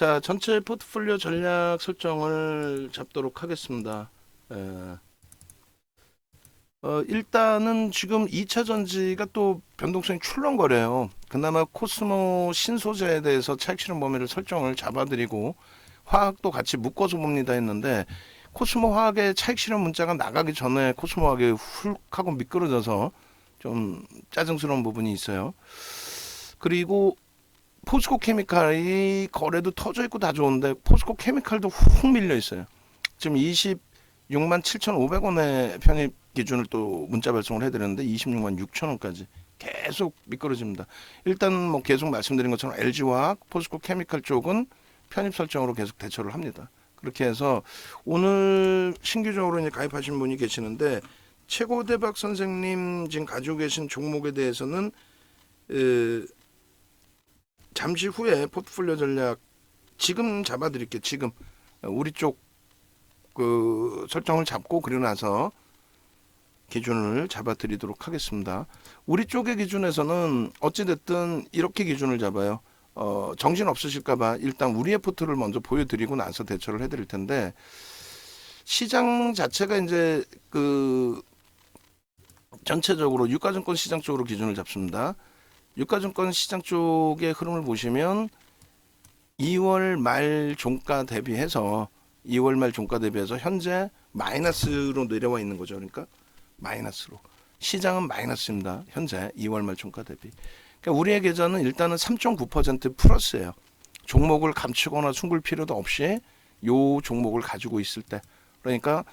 자, 전체 포트폴리오 전략 설정을 잡도록 하겠습니다. 일단은 지금 2차 전지가 또 변동성이 출렁거려요. 그나마 코스모 신소재에 대해서 차익 실현 범위를 설정을 잡아드리고 화학도 같이 묶어서 봅니다 했는데 코스모 화학의 차익 실현 문자가 나가기 전에 코스모 화학이 훌 하고 미끄러져서 좀 짜증스러운 부분이 있어요. 그리고 포스코 케미칼이 거래도 터져 있고 다 좋은데 포스코 케미칼도 훅 밀려 있어요. 지금 26만 7,500원의 편입 기준을 또 문자 발송을 해드렸는데 26만 6천원까지 계속 미끄러집니다. 일단 뭐 계속 말씀드린 것처럼 LG화학, 포스코 케미칼 쪽은 편입 설정으로 계속 대처를 합니다. 그렇게 해서 오늘 신규적으로 이제 가입하신 분이 계시는데 최고대박 선생님 지금 가지고 계신 종목에 대해서는 잠시 후에 포트폴리오 전략 지금 잡아드릴게요. 지금 우리 쪽 그 설정을 잡고 그리고 나서 기준을 잡아드리도록 하겠습니다. 우리 쪽의 기준에서는 어찌됐든 이렇게 기준을 잡아요. 정신 없으실까봐 일단 우리의 포트를 먼저 보여드리고 나서 대처를 해드릴 텐데 시장 자체가 이제 그 전체적으로 유가증권 시장 쪽으로 기준을 잡습니다. 유가증권 시장 쪽의 흐름을 보시면 2월 말 종가 대비해서 현재 마이너스로 내려와 있는 거죠. 그러니까 마이너스로 시장은 마이너스입니다. 현재 2월 말 종가 대비. 그러니까 우리의 계좌는 일단은 3.9% 플러스예요. 종목을 감추거나 숨길 필요도 없이 요 종목을 가지고 있을 때 그러니까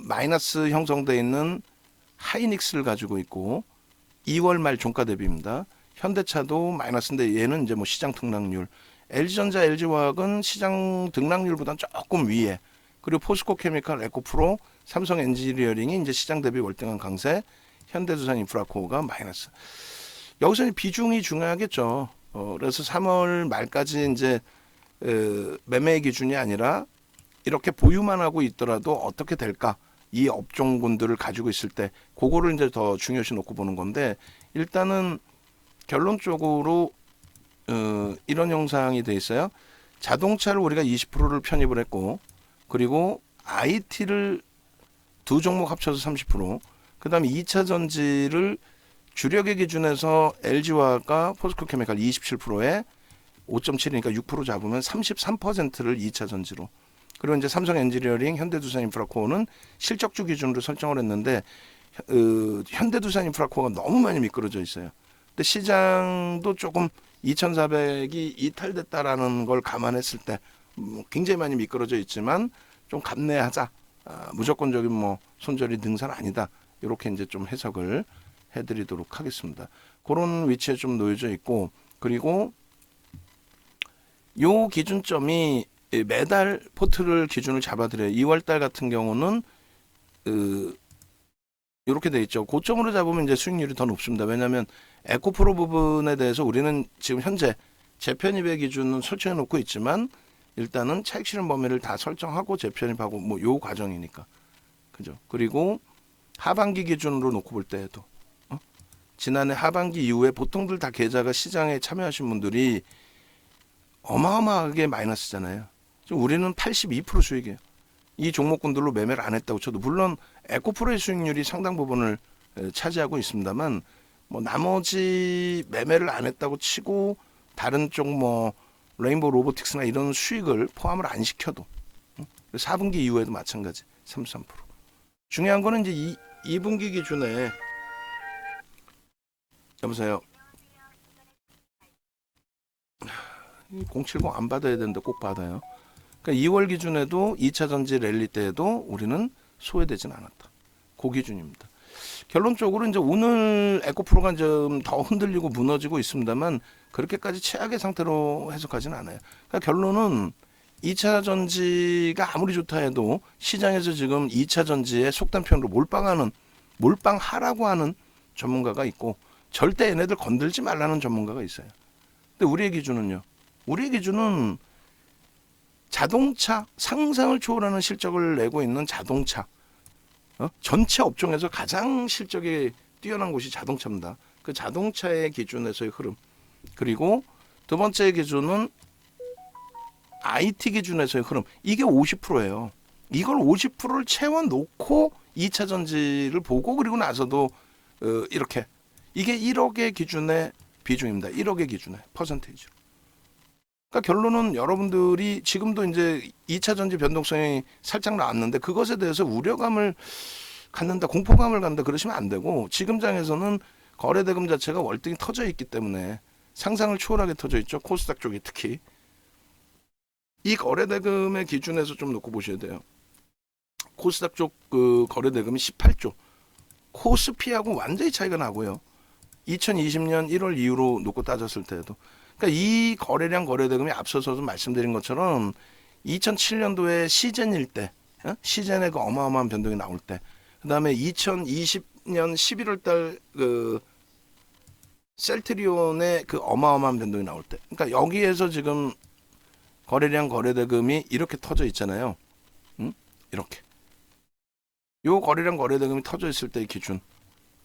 마이너스 형성되어 있는 하이닉스를 가지고 있고 2월 말 종가 대비입니다. 현대차도 마이너스인데 얘는 이제 뭐 시장 등락률, LG전자, LG화학은 시장 등락률보다는 조금 위에, 그리고 포스코 케미칼, 에코프로, 삼성 엔지니어링이 이제 시장 대비 월등한 강세, 현대두산 인프라코어가 마이너스. 여기서 비중이 중요하겠죠. 그래서 3월 말까지 이제 매매 기준이 아니라 이렇게 보유만 하고 있더라도 어떻게 될까? 이 업종군들을 가지고 있을 때 그거를 이제 더 중요시 놓고 보는 건데 일단은 결론적으로 이런 형상이 돼 있어요. 자동차를 우리가 20%를 편입을 했고 그리고 IT를 두 종목 합쳐서 30%, 그 다음에 2차 전지를 주력의 기준에서 LG화학과 포스코케미칼 27%에 5.7이니까 6% 잡으면 33%를 2차 전지로, 그리고 이제 삼성 엔지니어링, 현대두산 인프라코어는 실적주 기준으로 설정을 했는데 현대두산 인프라코어가 너무 많이 미끄러져 있어요. 근데 시장도 조금 2,400이 이탈됐다라는 걸 감안했을 때 굉장히 많이 미끄러져 있지만 좀 감내하자. 무조건적인 뭐 손절이 능선 아니다. 이렇게 이제 좀 해석을 해드리도록 하겠습니다. 그런 위치에 좀 놓여져 있고 그리고 요 기준점이 매달 포트를 기준을 잡아드려요. 2월달 같은 경우는 이렇게 돼 있죠. 고점으로 잡으면 이제 수익률이 더 높습니다. 왜냐하면 에코프로 부분에 대해서 우리는 지금 현재 재편입의 기준은 설정해 놓고 있지만 일단은 차익 실현 범위를 다 설정하고 재편입하고 뭐 요 과정이니까, 그죠? 그리고 하반기 기준으로 놓고 볼 때에도 지난해 하반기 이후에 보통들 다 계좌가 시장에 참여하신 분들이 어마어마하게 마이너스잖아요. 지금 우리는 82% 수익이에요. 이 종목군들로 매매를 안 했다고 쳐도 물론 에코프로의 수익률이 상당 부분을 차지하고 있습니다만 뭐 나머지 매매를 안 했다고 치고 다른 쪽 뭐 레인보우 로보틱스나 이런 수익을 포함을 안 시켜도 4분기 이후에도 마찬가지 33%. 중요한 거는 이제 2분기 기준에 여보세요. 070 안 받아야 되는데 꼭 받아요. 그러니까 2월 기준에도 2차 전지 랠리 때에도 우리는 소외되진 않았다. 그 기준입니다. 결론적으로 이제 오늘 에코프로가 좀 더 흔들리고 무너지고 있습니다만 그렇게까지 최악의 상태로 해석하지는 않아요. 그러니까 결론은 2차 전지가 아무리 좋다 해도 시장에서 지금 2차 전지에 속단 표현으로 몰빵하라고 하는 전문가가 있고 절대 얘네들 건들지 말라는 전문가가 있어요. 근데 우리의 기준은요. 우리의 기준은 자동차 상상을 초월하는 실적을 내고 있는 자동차, 전체 업종에서 가장 실적이 뛰어난 곳이 자동차입니다. 그 자동차의 기준에서의 흐름. 그리고 두 번째 기준은 IT 기준에서의 흐름 이게 50%예요. 이걸 50%를 채워놓고 2차 전지를 보고 그리고 나서도 이렇게 이게 1억의 기준의 비중입니다. 1억의 기준의 퍼센테이지. 그러니까 결론은 여러분들이 지금도 이제 2차 전지 변동성이 살짝 나왔는데 그것에 대해서 우려감을 갖는다, 공포감을 갖는다 그러시면 안 되고 지금 장에서는 거래대금 자체가 월등히 터져 있기 때문에 상상을 초월하게 터져 있죠. 코스닥 쪽이 특히. 이 거래대금의 기준에서 좀 놓고 보셔야 돼요. 코스닥 쪽 그 거래대금이 18조. 코스피하고 완전히 차이가 나고요. 2020년 1월 이후로 놓고 따졌을 때에도. 그러니까 이 거래량 거래대금이 앞서서도 말씀드린 것처럼 2007년도에 시젠일 때, 시젠의 그 어마어마한 변동이 나올 때, 그 다음에 2020년 11월 달 그 셀트리온의 그 어마어마한 변동이 나올 때. 그러니까 여기에서 지금 거래량 거래대금이 이렇게 터져 있잖아요. 이렇게. 요 거래량 거래대금이 터져 있을 때의 기준.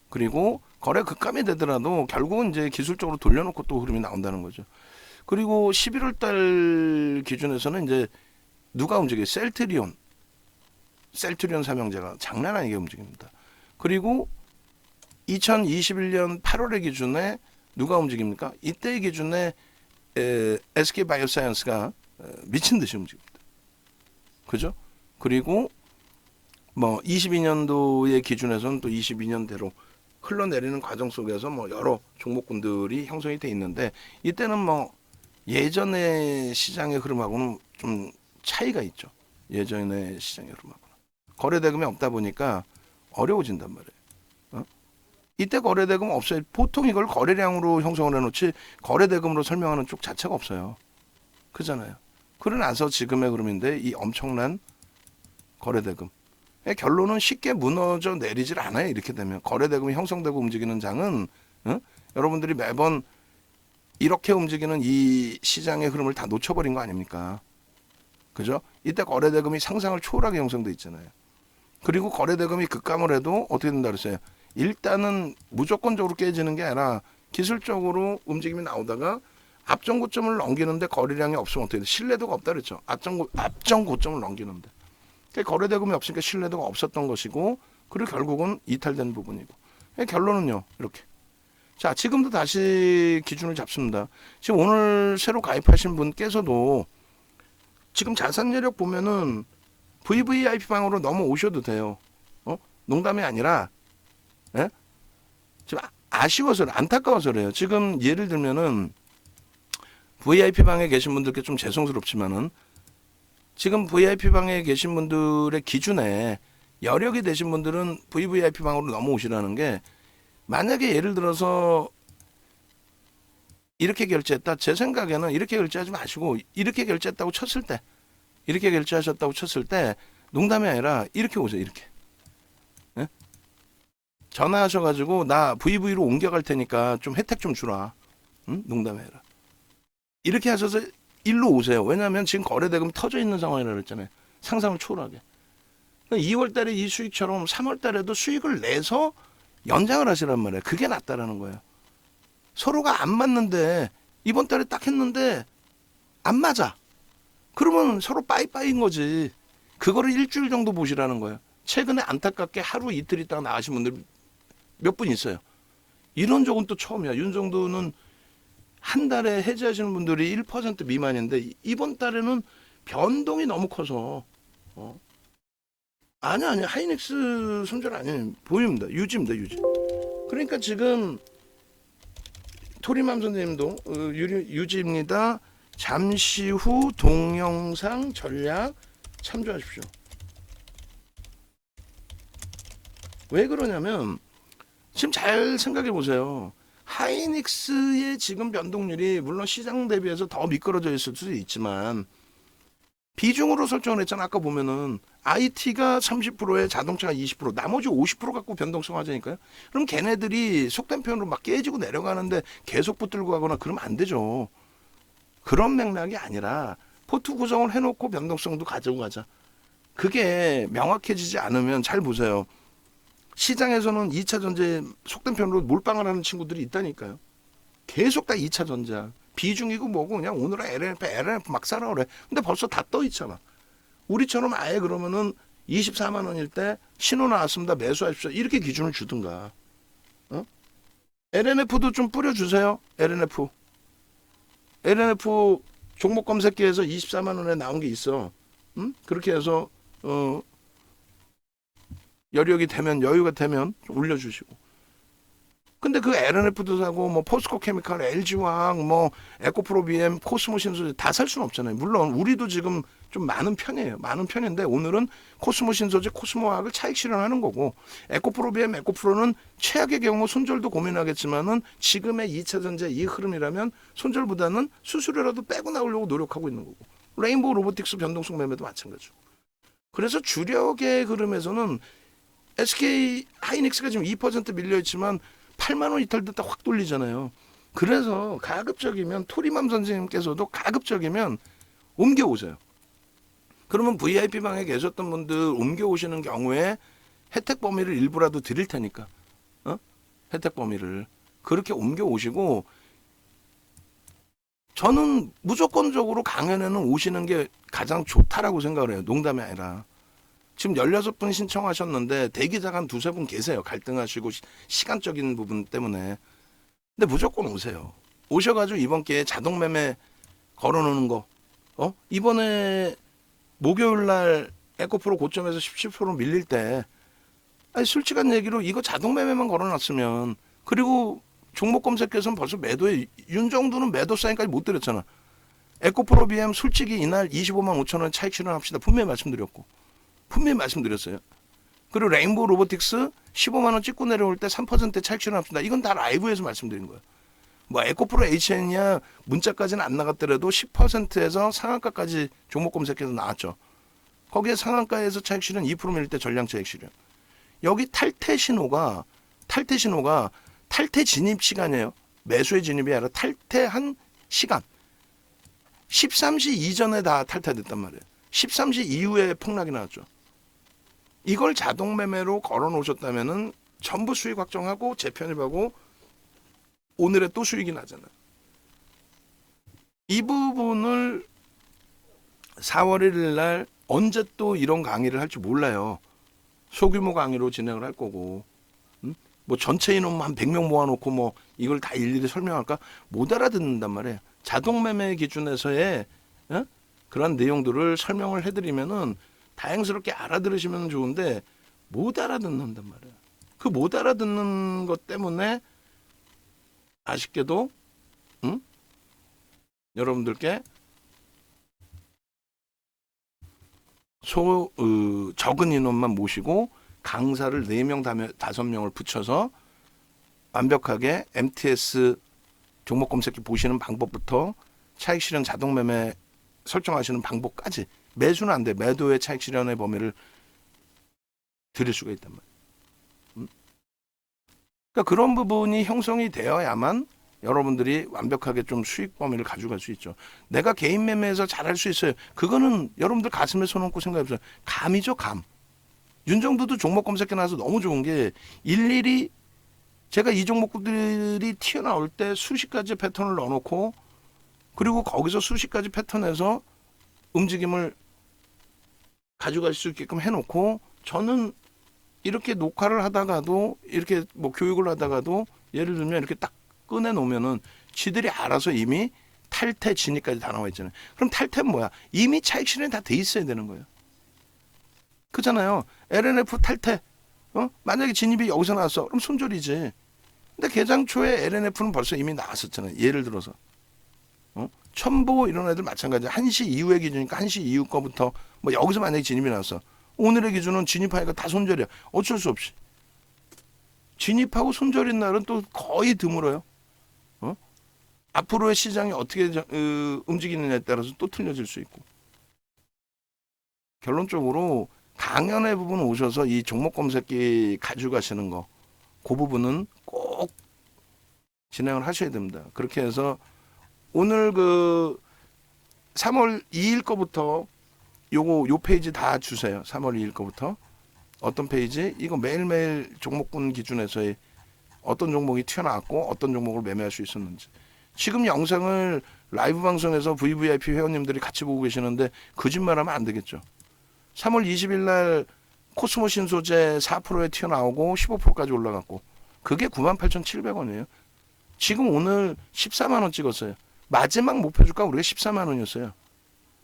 그리고 거래 급감이 되더라도 결국은 이제 기술적으로 돌려놓고 또 흐름이 나온다는 거죠. 그리고 11월 달 기준에서는 이제 누가 움직여요? 셀트리온 삼형제가 장난 아니게 움직입니다. 그리고 2021년 8월의 기준에 누가 움직입니까? 이때의 기준에 SK 바이오사이언스가 미친 듯이 움직입니다. 그죠? 그리고 뭐 22년도의 기준에서는 또 22년대로 흘러내리는 과정 속에서 뭐 여러 종목군들이 형성이 돼 있는데 이때는 뭐 예전의 시장의 흐름하고는 좀 차이가 있죠. 예전의 시장의 흐름하고는. 거래대금이 없다 보니까 어려워진단 말이에요. 이때 거래대금 없어요. 보통 이걸 거래량으로 형성을 해놓지 거래대금으로 설명하는 쪽 자체가 없어요. 그잖아요. 그러나서 지금의 흐름인데 이 엄청난 거래대금. 결론은 쉽게 무너져 내리질 않아요. 이렇게 되면 거래대금이 형성되고 움직이는 장은 여러분들이 매번 이렇게 움직이는 이 시장의 흐름을 다 놓쳐버린 거 아닙니까? 그죠? 이때 거래대금이 상상을 초월하게 형성돼 있잖아요. 그리고 거래대금이 급감을 해도 어떻게 된다 그랬어요? 일단은 무조건적으로 깨지는 게 아니라 기술적으로 움직임이 나오다가 앞전 고점을 넘기는데 거래량이 없으면 어떻게 돼? 신뢰도가 없다 그랬죠. 앞전 고점을 넘기는데. 거래대금이 없으니까 신뢰도가 없었던 것이고 그리고 결국은 이탈된 부분이고 결론은요 이렇게. 자 지금도 다시 기준을 잡습니다. 지금 오늘 새로 가입하신 분께서도 지금 자산여력 보면은 VVIP 방으로 넘어오셔도 돼요. 농담이 아니라 지금 아쉬워서 안타까워서 그래요. 지금 예를 들면은 VIP 방에 계신 분들께 좀 죄송스럽지만은 지금 VIP 방에 계신 분들의 기준에 여력이 되신 분들은 VVIP 방으로 넘어오시라는 게 만약에 예를 들어서 이렇게 결제했다. 제 생각에는 이렇게 결제하지 마시고 이렇게 결제했다고 쳤을 때 이렇게 결제하셨다고 쳤을 때 농담이 아니라 이렇게 오세요. 이렇게. 전화하셔가지고 나 VV로 옮겨갈 테니까 좀 혜택 좀 주라. 농담이 아니라. 이렇게 하셔서 일로 오세요. 왜냐하면 지금 거래대금 터져 있는 상황이라고 했잖아요. 상상을 초월하게. 2월 달에 이 수익처럼 3월 달에도 수익을 내서 연장을 하시란 말이에요. 그게 낫다라는 거예요. 서로가 안 맞는데 이번 달에 딱 했는데 안 맞아. 그러면 서로 빠이빠이인 거지. 그거를 일주일 정도 보시라는 거예요. 최근에 안타깝게 하루 이틀 있다가 나가신 분들 몇 분 있어요. 이런 적은 또 처음이야. 윤 정도는 한 달에 해지하시는 분들이 1% 미만인데 이번 달에는 변동이 너무 커서 아니야 하이닉스 손절 아니에요. 보입니다. 유지입니다. 유지. 그러니까 지금 토리맘 선생님도 유지입니다. 잠시 후 동영상 전략 참조하십시오. 왜 그러냐면 지금 잘 생각해 보세요. 하이닉스의 지금 변동률이 물론 시장 대비해서 더 미끄러져 있을 수도 있지만 비중으로 설정을 했잖아. 아까 보면은 IT가 30%에 자동차가 20% 나머지 50% 갖고 변동성 하자니까요. 그럼 걔네들이 속된 표현으로 막 깨지고 내려가는데 계속 붙들고 가거나 그러면 안 되죠. 그런 맥락이 아니라 포트 구성을 해놓고 변동성도 가지고 가자. 그게 명확해지지 않으면 잘 보세요. 시장에서는 2차 전지에 속된 편으로 몰빵을 하는 친구들이 있다니까요. 계속 다 2차 전지야. 비중이고 뭐고 그냥 오늘은 LNF 막 사라 그래. 근데 벌써 다 떠 있잖아. 우리처럼 아예 그러면은 24만 원일 때 신호 나왔습니다. 매수하십시오. 이렇게 기준을 주든가. 어? LNF도 좀 뿌려주세요. LNF. LNF 종목 검색기에서 24만 원에 나온 게 있어. 그렇게 해서 여력이 되면 여유가 되면 좀 올려주시고. 근데 그 LNF도 사고 뭐 포스코 케미칼, LG화학, 뭐 에코프로 BM, 코스모 신소재 다 살 수는 없잖아요. 물론 우리도 지금 좀 많은 편이에요. 많은 편인데 오늘은 코스모 신소재, 코스모화학을 차익 실현하는 거고 에코프로 BM, 에코프로는 최악의 경우 손절도 고민하겠지만은 지금의 2차 전지 이 흐름이라면 손절보다는 수수료라도 빼고 나오려고 노력하고 있는 거고 레인보우 로보틱스 변동성 매매도 마찬가지고. 그래서 주력의 흐름에서는 SK 하이닉스가 지금 2% 밀려있지만 8만 원 이탈됐다 확 돌리잖아요. 그래서 가급적이면 토리맘 선생님께서도 가급적이면 옮겨오세요. 그러면 VIP 방에 계셨던 분들 옮겨오시는 경우에 혜택 범위를 일부라도 드릴 테니까 혜택 범위를 그렇게 옮겨오시고 저는 무조건적으로 강연에는 오시는 게 가장 좋다라고 생각을 해요. 농담이 아니라. 지금 16분 신청하셨는데 대기자가 한 두세 분 계세요. 갈등하시고 시간적인 부분 때문에. 근데 무조건 오세요. 오셔가지고 이번 기회에 자동매매 걸어놓는 거. 이번에 목요일날 에코프로 고점에서 17% 밀릴 때 아니 솔직한 얘기로 이거 자동매매만 걸어놨으면 그리고 종목 검색해서는 벌써 매도에 윤정도는 매도 사인까지 못 드렸잖아. 에코프로 BM 솔직히 이날 25만 5천 원 차익 실현합시다. 분명히 말씀드렸어요. 그리고 레인보우 로보틱스 15만 원 찍고 내려올 때 3% 차익 실현합시다. 이건 다 라이브에서 말씀드린 거예요. 뭐 에코프로 HN이야 문자까지는 안 나갔더라도 10%에서 상한가까지 종목 검색해서 나왔죠. 거기에 상한가에서 차익 실현 2% 밀릴 때 전량 차익 실현. 여기 탈퇴 신호가 탈퇴 진입 시간이에요. 매수의 진입이 아니라 탈퇴한 시간. 13시 이전에 다 탈퇴됐단 말이에요. 13시 이후에 폭락이 나왔죠. 이걸 자동 매매로 걸어 놓으셨다면은 전부 수익 확정하고 재편입하고 오늘에 또 수익이 나잖아요. 이 부분을 4월 1일 날 언제 또 이런 강의를 할지 몰라요. 소규모 강의로 진행을 할 거고 뭐 전체 인원 한 100명 모아놓고 뭐 이걸 다 일일이 설명할까? 못 알아듣는단 말이에요. 자동 매매 기준에서의 그런 내용들을 설명을 해드리면은 다행스럽게 알아들으시면 좋은데 못 알아듣는단 말이에요. 그 못 알아듣는 것 때문에 아쉽게도 여러분들께 적은 인원만 모시고 강사를 4명, 5명을 붙여서 완벽하게 MTS 종목 검색기 보시는 방법부터 차익 실현 자동 매매 설정하시는 방법까지 매수는 안 돼. 매도의 차익 실현의 범위를 드릴 수가 있단 말이에요. 그러니까 그런 부분이 형성이 되어야만 여러분들이 완벽하게 좀 수익 범위를 가져갈 수 있죠. 내가 개인 매매에서 잘할 수 있어요. 그거는 여러분들 가슴에 손 얹고 생각해보세요. 감이죠, 감. 윤정도도 종목 검색해 놔서 너무 좋은 게 일일이 제가 이 종목들이 튀어나올 때 수십 가지 패턴을 넣어놓고 그리고 거기서 수십 가지 패턴에서 움직임을 가져갈 수 있게끔 해놓고 저는 이렇게 녹화를 하다가도 이렇게 뭐 교육을 하다가도 예를 들면 이렇게 딱 꺼내놓으면은 지들이 알아서 이미 탈퇴 진입까지 다 나와 있잖아요. 그럼 탈퇴는 뭐야? 이미 차익 실현이 다 돼 있어야 되는 거예요. 그잖아요. LNF 탈퇴. 만약에 진입이 여기서 나왔어. 그럼 손절이지. 근데 개장 초에 LNF는 벌써 이미 나왔었잖아요. 예를 들어서. 첨보 이런 애들 마찬가지. 1시 이후의 기준이니까 1시 이후 거부터 뭐 여기서 만약에 진입이 나왔어. 오늘의 기준은 진입하니까 다 손절이야. 어쩔 수 없이. 진입하고 손절인 날은 또 거의 드물어요. 앞으로의 시장이 어떻게 움직이느냐에 따라서 또 틀려질 수 있고. 결론적으로 강연의 부분 오셔서 이 종목 검색기 가져가시는 거, 그 부분은 꼭 진행을 하셔야 됩니다. 그렇게 해서 오늘 그 3월 2일 거부터 요 페이지 다 주세요. 3월 2일 거부터. 어떤 페이지? 이거 매일매일 종목군 기준에서의 어떤 종목이 튀어나왔고 어떤 종목을 매매할 수 있었는지. 지금 영상을 라이브 방송에서 VVIP 회원님들이 같이 보고 계시는데 거짓말하면 안 되겠죠. 3월 20일 날 코스모 신소재 4%에 튀어나오고 15%까지 올라갔고 그게 98,700원이에요. 지금 오늘 14만 원 찍었어요. 마지막 목표 주가 우리가 14만 원이었어요.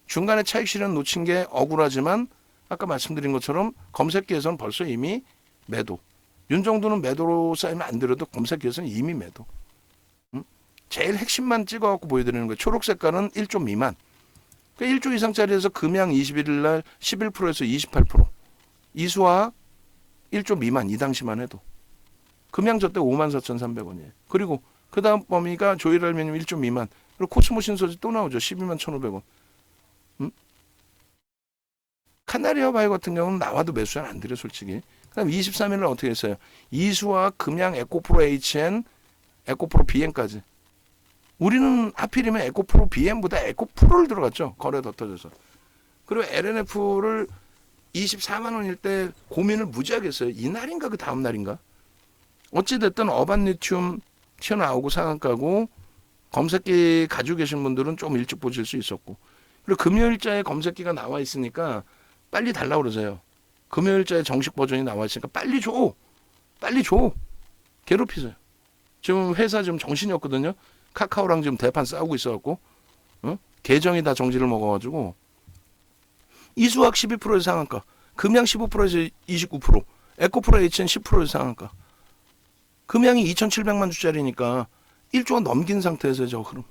중간에 차익 실현 놓친 게 억울하지만 아까 말씀드린 것처럼 검색기에서는 벌써 이미 매도. 윤정도는 매도로 쌓이면 안 되려도 검색기에서는 이미 매도. 제일 핵심만 찍어갖고 보여드리는 거예요. 초록 색깔은 1조 미만. 그러니까 1조 이상짜리에서 금양 21일 날 11%에서 28%. 이수화 1조 미만 이 당시만 해도. 금양 저때 54,300원이에요. 그리고 그 다음 범위가 조일알미늄 1조 미만. 그리고 코스모 신소재 또 나오죠. 121,500원. 카나리아 바이오 같은 경우는 나와도 매수는 안 드려 솔직히. 그다음 23일 날 어떻게 했어요? 이수화, 금양, 에코프로 HN, 에코프로 BM까지. 우리는 하필이면 에코프로 BM보다 에코프로를 들어갔죠. 거래 더 터져서. 그리고 LNF를 24만 원일 때 고민을 무지하게 했어요. 이날인가 그 다음 날인가? 어찌됐든 어반리튬 튀어나오고 상한가고 검색기 가지고 계신 분들은 좀 일찍 보실 수 있었고 그리고 금요일자에 검색기가 나와 있으니까 빨리 달라고 그러세요. 금요일자에 정식 버전이 나와 있으니까 빨리 줘. 빨리 줘. 괴롭히세요. 지금 회사 지금 정신이 없거든요. 카카오랑 지금 대판 싸우고 있어갖고 계정이 다 정지를 먹어가지고 이수학 12%에서 상한가 금양 15%에서 29% 에코프로 HN 10%에서 상한가 금양이 2,700만 주짜리니까 1조가 넘긴 상태에서 저 흐름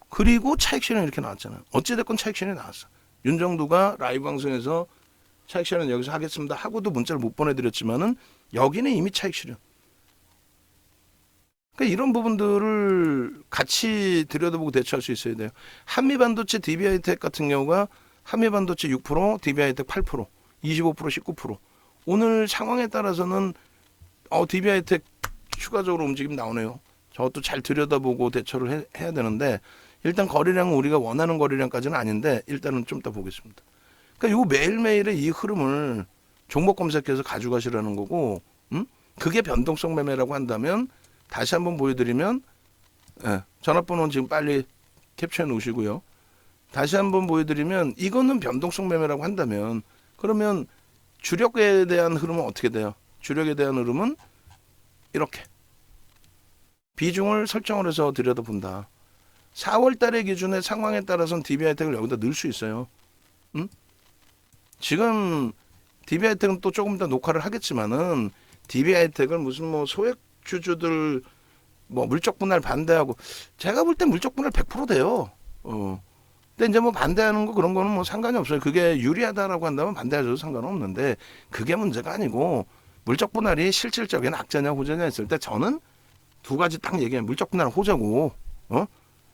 그리고 차익 실현 이렇게 나왔잖아요. 어찌됐건 차익 실현이 나왔어. 윤정두가 라이브 방송에서 차익 실현 여기서 하겠습니다 하고도 문자를 못 보내드렸지만은 여기는 이미 차익 실현. 그러니까 이런 부분들을 같이 들여다보고 대처할 수 있어야 돼요. 한미반도체 DB하이텍 같은 경우가 한미반도체 6%, DB하이텍 8%, 25%, 19%. 오늘 상황에 따라서는 DB하이텍 추가적으로 움직임 나오네요. 저것도 잘 들여다보고 대처를 해야 되는데 일단 거래량은 우리가 원하는 거래량까지는 아닌데 일단은 좀 이따 보겠습니다. 그러니까 요 매일매일의 이 흐름을 종목 검색해서 가져가시라는 거고 그게 변동성 매매라고 한다면 다시 한번 보여드리면 전화번호는 지금 빨리 캡처해 놓으시고요. 다시 한번 보여드리면 이거는 변동성 매매라고 한다면 그러면 주력에 대한 흐름은 어떻게 돼요? 주력에 대한 흐름은 이렇게 비중을 설정을 해서 들여다본다. 4월 달의 기준의 상황에 따라서는 DB하이텍을 여기다 넣을 수 있어요. 지금 DB하이텍은 또 조금 더 녹화를 하겠지만은 DB하이텍을 무슨 뭐 소액주주들 뭐 물적 분할 반대하고 제가 볼 땐 물적 분할 100% 돼요. 근데 이제 뭐 반대하는 거 그런 거는 뭐 상관이 없어요. 그게 유리하다라고 한다면 반대하셔도 상관은 없는데 그게 문제가 아니고 물적 분할이 실질적인 악재냐 호재냐 했을 때 저는 두 가지 딱 얘기해요. 물적 분할 호재고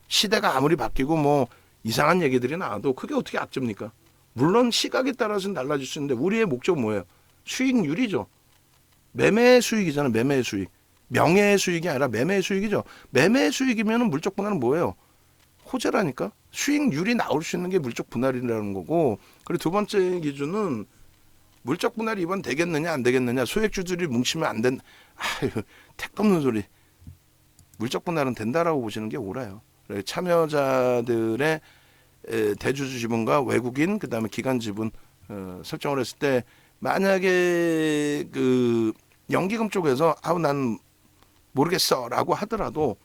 시대가 아무리 바뀌고 뭐 이상한 얘기들이 나와도 그게 어떻게 악재입니까? 물론 시각에 따라서는 달라질 수 있는데 우리의 목적은 뭐예요? 수익률이죠. 매매 수익이잖아요. 매매 수익. 명예의 수익이 아니라 매매의 수익이죠. 매매의 수익이면 물적 분할은 뭐예요? 호재라니까. 수익률이 나올 수 있는 게 물적 분할이라는 거고 그리고 두 번째 기준은 물적 분할이 이번 되겠느냐 안 되겠느냐 소액주들이 뭉치면 안 된 택도 없는 소리. 물적 분할은 된다라고 보시는 게 옳아요. 참여자들의 대주주 지분과 외국인 그다음에 기관 지분 설정을 했을 때 만약에 그 연기금 쪽에서 난 모르겠어라고 하더라도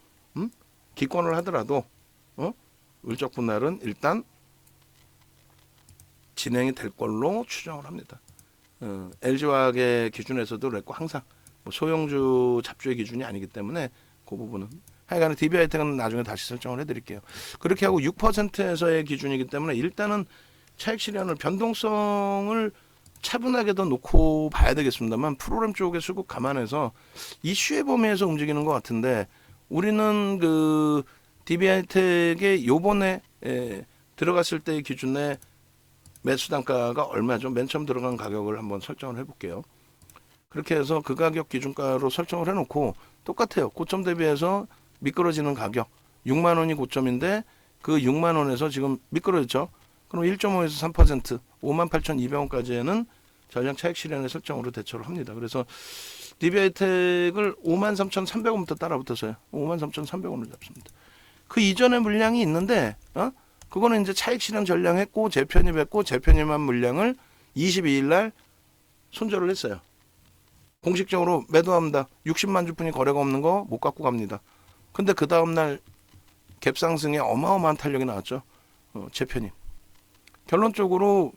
기권을 하더라도 물적 분할은 일단 진행이 될 걸로 추정을 합니다. LG화학의 기준에서도 그랬고 항상 뭐 소형주 잡주의 기준이 아니기 때문에 그 부분은 하여간에 DB하이텍은 나중에 다시 설정을 해드릴게요. 그렇게 하고 6%에서의 기준이기 때문에 일단은 차익 실현을 변동성을 차분하게 더 놓고 봐야 되겠습니다만 프로그램 쪽의 수급 감안해서 이슈의 범위에서 움직이는 것 같은데 우리는 그 DB하이텍의 요번에 들어갔을 때의 기준의 매수 단가가 얼마죠? 맨 처음 들어간 가격을 한번 설정을 해볼게요. 그렇게 해서 그 가격 기준가로 설정을 해놓고 똑같아요. 고점 대비해서 미끄러지는 가격 6만 원이 고점인데 그 6만 원에서 지금 미끄러졌죠. 그럼 1.5에서 3% 58,200원까지는 전량 차익 실현의 설정으로 대처를 합니다. 그래서 DB하이텍을 53,300원부터 따라붙어서요. 53,300원을 잡습니다. 그 이전에 물량이 있는데 그거는 이제 차익 실현 전량했고 재편입했고 재편입한 물량을 22일 날 손절을 했어요. 공식적으로 매도합니다. 60만 주뿐이 거래가 없는 거 못 갖고 갑니다. 근데 그 다음날 갭 상승에 어마어마한 탄력이 나왔죠. 재편입. 결론적으로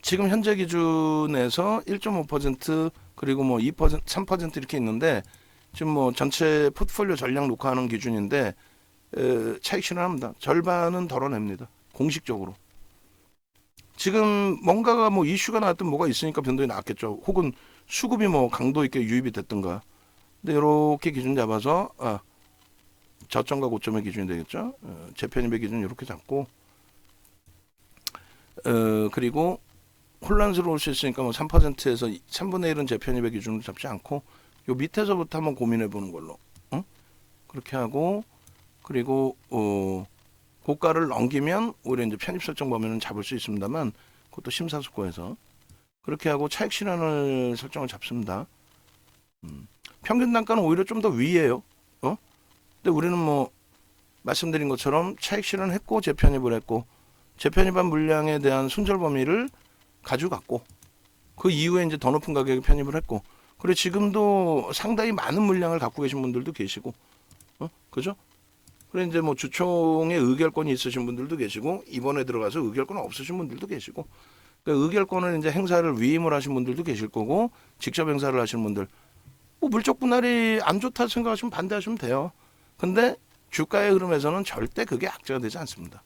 지금 현재 기준에서 1.5% 그리고 뭐 2%, 3% 이렇게 있는데 지금 뭐 전체 포트폴리오 전량 녹화하는 기준인데 차익 실현합니다. 절반은 덜어냅니다. 공식적으로. 지금 뭔가가 뭐 이슈가 나왔든 뭐가 있으니까 변동이 나왔겠죠. 혹은 수급이 뭐 강도 있게 유입이 됐던가. 근데 이렇게 기준 잡아서 저점과 고점의 기준이 되겠죠. 재편입의 기준 이렇게 잡고 그리고 혼란스러울 수 있으니까 뭐 3%에서 3분의 1은 재편입의 기준으로 잡지 않고 요 밑에서부터 한번 고민해 보는 걸로 그렇게 하고 그리고 고가를 넘기면 오히려 이제 편입 설정 범위는 잡을 수 있습니다만 그것도 심사숙고해서 그렇게 하고 차익 실현을 설정을 잡습니다. 평균 단가는 오히려 좀 더 위에요. 근데 우리는 뭐 말씀드린 것처럼 차익 실현했고 재편입을 했고 재편입한 물량에 대한 손절 범위를 가져갔고 그 이후에 이제 더 높은 가격에 편입을 했고 그리고 지금도 상당히 많은 물량을 갖고 계신 분들도 계시고 그죠? 그래 이제 뭐 주총에 의결권이 있으신 분들도 계시고 이번에 들어가서 의결권 없으신 분들도 계시고 그러니까 의결권을 이제 행사를 위임을 하신 분들도 계실 거고 직접 행사를 하시는 분들 뭐 물적 분할이 안 좋다 생각하시면 반대하시면 돼요. 근데 주가의 흐름에서는 절대 그게 악재가 되지 않습니다.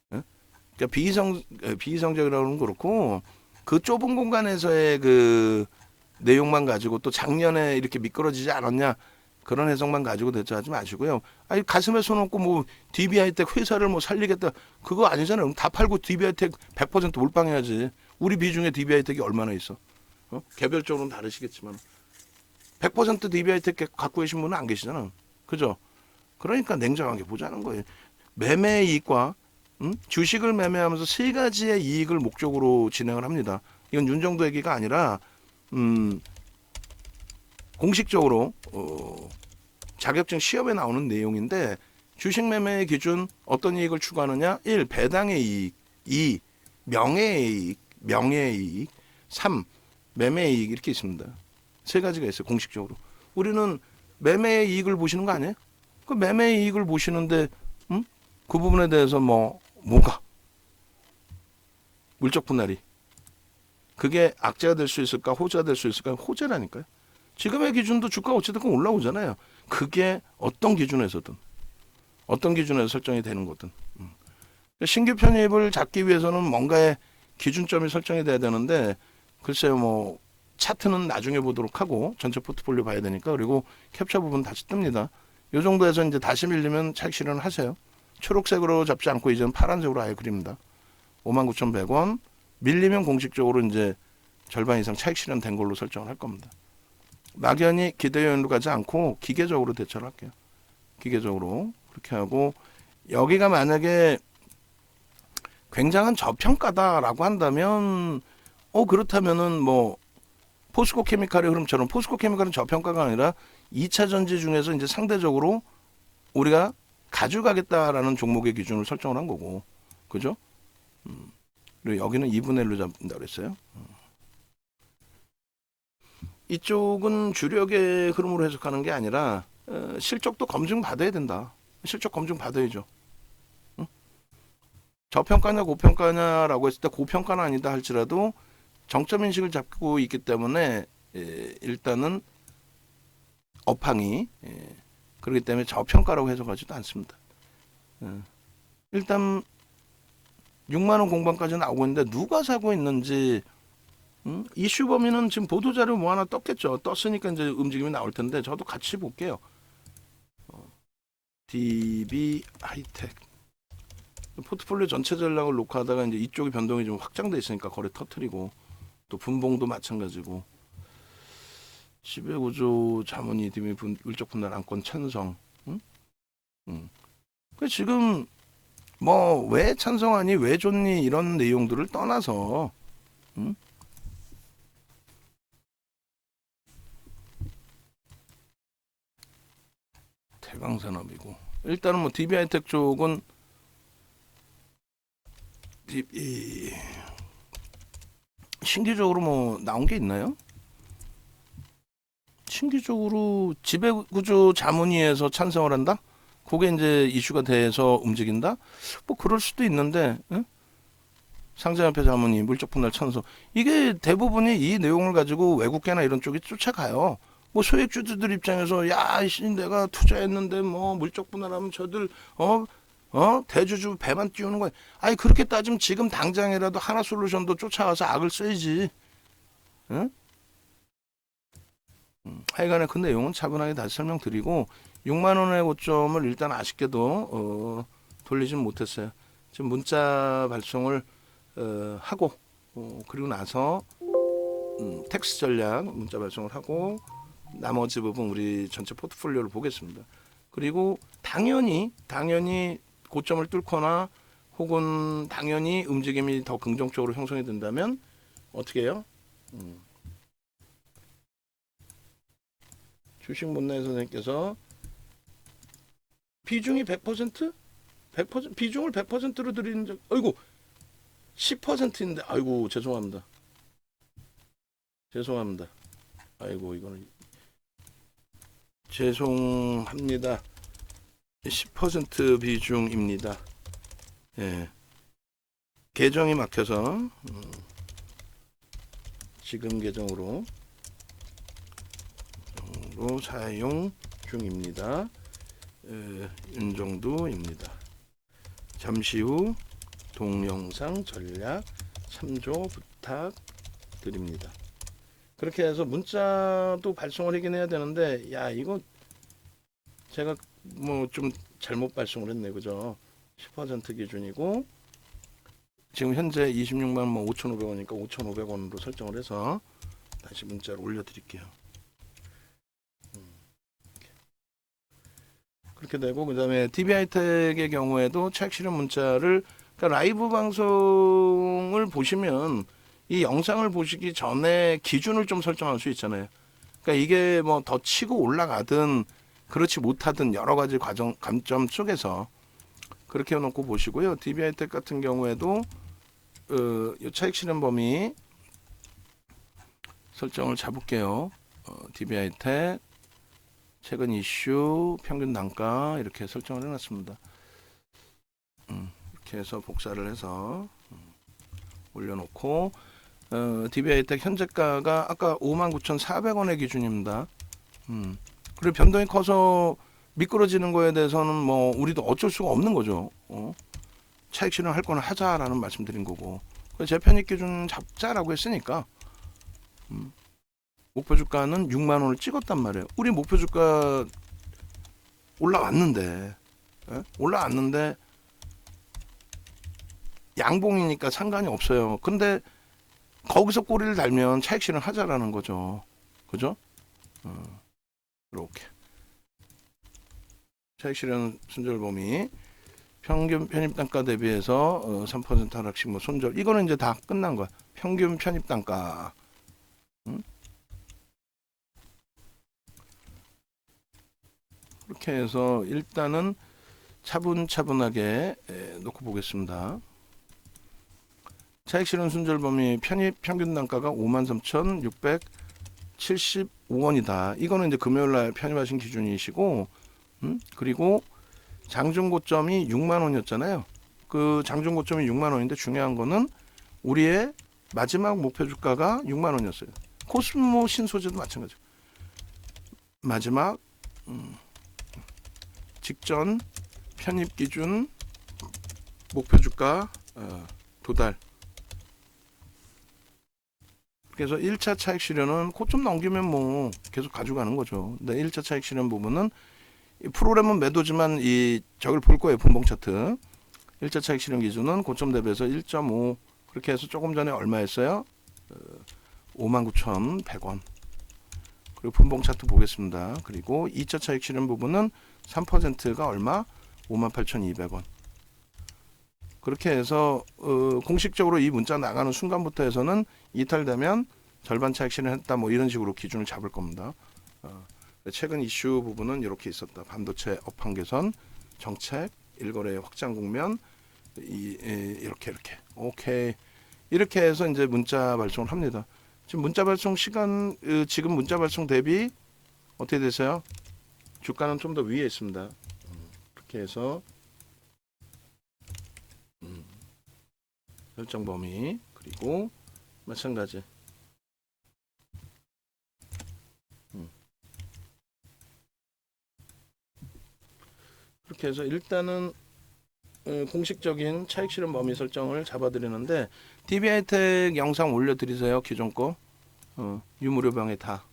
그러니까 비이성적이라고는 그렇고 그 좁은 공간에서의 그 내용만 가지고 또 작년에 이렇게 미끄러지지 않았냐 그런 해석만 가지고 대처하지 마시고요. 아니 가슴에 손 얹고 뭐 DB하이텍 회사를 뭐 살리겠다 그거 아니잖아요. 다 팔고 DB하이텍 100% 몰빵해야지. 우리 비중에 DB하이텍이 얼마나 있어? 개별적으로는 다르시겠지만 100% DB하이텍 갖고 계신 분은 안 계시잖아. 그죠? 그러니까 냉정하게 보자는 거예요. 매매 이익과 주식을 매매하면서 세 가지의 이익을 목적으로 진행을 합니다. 이건 윤정도 얘기가 아니라 공식적으로 자격증 시험에 나오는 내용인데 주식 매매의 기준 어떤 이익을 추구하느냐 1. 배당의 이익 2. 명예의 이익 3. 매매의 이익 이렇게 있습니다. 세 가지가 있어요. 공식적으로. 우리는 매매의 이익을 보시는 거 아니에요? 그 매매의 이익을 보시는데 그 부분에 대해서 뭐가 물적 분할이 그게 악재가 될 수 있을까 호재가 될 수 있을까 호재라니까요. 지금의 기준도 주가 어찌됐건 올라오잖아요. 그게 어떤 기준에서든 어떤 기준에서 설정이 되는 거든 신규 편입을 잡기 위해서는 뭔가의 기준점이 설정이 돼야 되는데 글쎄요 뭐 차트는 나중에 보도록 하고 전체 포트폴리오 봐야 되니까 그리고 캡처 부분 다시 뜹니다. 이 정도에서 이제 다시 밀리면 차익 실현을 하세요. 초록색으로 잡지 않고 이제는 파란색으로 아예 그립니다. 59,100원 밀리면 공식적으로 이제 절반 이상 차익 실현된 걸로 설정을 할 겁니다. 막연히 기대 요인으로 가지 않고 기계적으로 대처를 할게요. 기계적으로 그렇게 하고 여기가 만약에 굉장한 저평가다라고 한다면 그렇다면은 뭐 포스코 케미칼의 흐름처럼 포스코 케미칼은 저평가가 아니라 2차 전지 중에서 이제 상대적으로 우리가 가져가겠다라는 종목의 기준을 설정을 한 거고 그죠? 그리고 여기는 2분의 1로 잡는다 그랬어요. 이쪽은 주력의 흐름으로 해석하는 게 아니라 실적도 검증 받아야 된다. 실적 검증 받아야죠. 저평가냐 고평가냐라고 했을 때 고평가는 아니다 할지라도 정점 인식을 잡고 있기 때문에 일단은 업황이 그렇기 때문에 저평가라고 해석하지도 않습니다. 일단 6만 원 공방까지 나오고 있는데 누가 사고 있는지 이슈 범위는 지금 보도자료 뭐 하나 떴겠죠. 떴으니까 이제 움직임이 나올 텐데 저도 같이 볼게요. DB 하이텍 포트폴리오 전체 전략을 놓고 하다가 이제 이쪽이 변동이 좀 확장돼 있으니까 거래 터트리고 또 분봉도 마찬가지고 지배구조 자문이 DB 물적 분할 안건 찬성. 그 지금 뭐 왜 찬성하니 왜 좋니 이런 내용들을 떠나서 해방산업이고 일단은 뭐 DB하이텍 쪽은 신규적으로 뭐 나온 게 있나요? 신규적으로 지배구조 자문위에서 찬성을 한다? 그게 이제 이슈가 돼서 움직인다? 뭐 그럴 수도 있는데 응? 상장협회 자문위 물적 분할 찬성 이게 대부분이 이 내용을 가지고 외국계나 이런 쪽이 쫓아가요. 뭐 소액주주들 입장에서 야, 씨, 내가 투자했는데 뭐 물적 분할하면 저들 대주주 배만 띄우는 거야. 아니 그렇게 따지면 지금 당장이라도 하나솔루션도 쫓아가서 악을 써야지. 응? 하여간에 그 내용은 차분하게 다시 설명드리고 6만 원의 고점을 일단 아쉽게도 돌리진 못했어요. 지금 문자 발송을 하고 그리고 나서 텍스 전략 문자 발송을 하고 나머지 부분 우리 전체 포트폴리오를 보겠습니다. 그리고 당연히 고점을 뚫거나 혹은 당연히 움직임이 더 긍정적으로 형성이 된다면 어떻게 해요? 주식 못내 선생님께서 비중이 100%? 100% 비중을 100%로 드리는 적 아이고 10%인데 아이고 죄송합니다. 아이고 이거는 죄송합니다. 10% 비중입니다. 예. 계정이 막혀서 지금 계정으로 사용 중입니다. 윤정두입니다. 잠시 후 동영상 전략 참조 부탁드립니다. 그렇게 해서 문자도 발송을 하긴 해야 되는데 야 이거 제가 뭐 좀 잘못 발송을 했네 그죠? 10% 기준이고 지금 현재 26만 뭐 5,500원이니까 5,500원으로 설정을 해서 다시 문자를 올려드릴게요. 그렇게 되고 그 다음에 DB하이텍의 경우에도 차익 실현 문자를 그러니까 라이브 방송을 보시면 이 영상을 보시기 전에 기준을 좀 설정할 수 있잖아요. 그러니까 이게 뭐 더 치고 올라가든 그렇지 못하든 여러 가지 감점 속에서 그렇게 해놓고 보시고요. DB하이텍 같은 경우에도 이 차익 실현 범위 설정을 잡을게요. DB하이텍 최근 이슈 평균 단가 이렇게 설정을 해놨습니다. 이렇게 해서 복사를 해서 올려놓고 DB하이텍 현재가가 아까 59,400원의 기준입니다. 그리고 변동이 커서 미끄러지는 거에 대해서는 뭐 우리도 어쩔 수가 없는 거죠. 차익 실현 할 거는 하자라는 말씀드린 거고 제 편입 기준 잡자라고 했으니까 목표 주가는 6만 원을 찍었단 말이에요. 우리 목표 주가 올라왔는데 양봉이니까 상관이 없어요. 근데 거기서 꼬리를 달면 차익 실현 하자라는 거죠. 그죠? 이렇게 차익 실현 순절 범위 평균 편입 단가 대비해서 3% 하락씩 뭐 손절 이거는 이제 다 끝난 거야. 평균 편입 단가. 그렇게 해서 일단은 차분차분하게 놓고 보겠습니다. 차익 실현 순절 범위 편입 평균 단가가 53,675원이다. 이거는 이제 금요일 날 편입하신 기준이시고, 그리고 장중 고점이 6만 원이었잖아요. 그 장중 고점이 6만 원인데 중요한 거는 우리의 마지막 목표 주가가 6만 원이었어요. 코스모 신소재도 마찬가지. 마지막 직전 편입 기준 목표 주가 도달. 그래서 1차 차익 실현은 고점 넘기면 뭐 계속 가져가는 거죠. 근데 1차 차익 실현 부분은 이 프로그램은 매도지만 이 저걸 볼 거예요. 분봉 차트. 1차 차익 실현 기준은 고점 대비해서 1.5 그렇게 해서 조금 전에 얼마였어요? 59,100원. 그리고 분봉 차트 보겠습니다. 그리고 2차 차익 실현 부분은 3%가 얼마? 58,200원. 그렇게 해서 공식적으로 이 문자 나가는 순간부터 해서는 이탈되면 절반 차익 실현했다 뭐 이런 식으로 기준을 잡을 겁니다. 최근 이슈 부분은 이렇게 있었다. 반도체 업황 개선, 정책, 일거래 확장 국면, 이렇게 오케이 이렇게 해서 이제 문자 발송을 합니다. 지금 문자 발송 시간 지금 문자 발송 대비 어떻게 되세요? 주가는 좀 더 위에 있습니다. 이렇게 해서 설정 범위 그리고 마찬가지 이렇게 해서 일단은 공식적인 차익 실현 범위 설정을 잡아드리는데 DB하이텍 영상 올려드리세요. 기존 거 유무료병에 다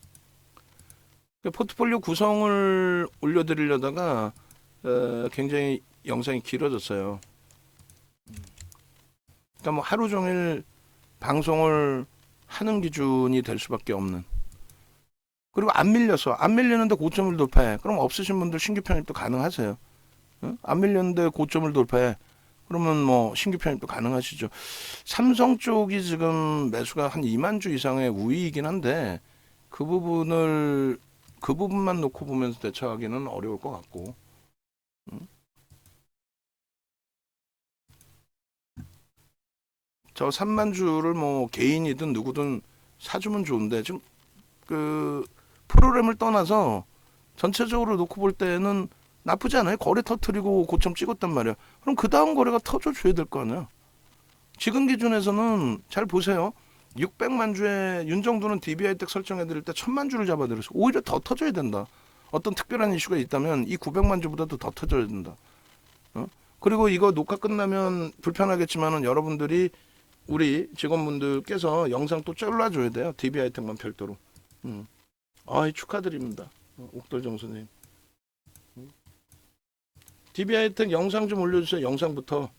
포트폴리오 구성을 올려드리려다가 굉장히 영상이 길어졌어요. 그러니까 뭐 하루 종일 방송을 하는 기준이 될 수밖에 없는. 그리고 안 밀리는데 고점을 돌파해. 그럼 없으신 분들 신규 편입도 가능하세요. 안 밀렸는데 고점을 돌파해. 그러면 뭐 신규 편입도 가능하시죠. 삼성 쪽이 지금 매수가 한 2만 주 이상의 우위이긴 한데 그 부분만 놓고 보면서 대처하기는 어려울 것 같고. 저 3만 주를 뭐 개인이든 누구든 사주면 좋은데 지금 그 프로그램을 떠나서 전체적으로 놓고 볼 때는 나쁘지 않아요. 거래 터트리고 고점 찍었단 말이야. 그럼 그 다음 거래가 터져줘야 될 거 아니야. 지금 기준에서는 잘 보세요. 600만 주에 윤정도는 DB하이텍 설정해드릴 때 1000만 주를 잡아드렸어. 오히려 더 터져야 된다. 어떤 특별한 이슈가 있다면 이 900만 주보다도 더 터져야 된다. 그리고 이거 녹화 끝나면 불편하겠지만은 여러분들이 우리 직원분들께서 영상 또 잘라줘야 돼요. DB하이텍만 별도로. 축하드립니다. 옥돌정 선생님. DB하이텍 영상 좀 올려주세요. 영상부터.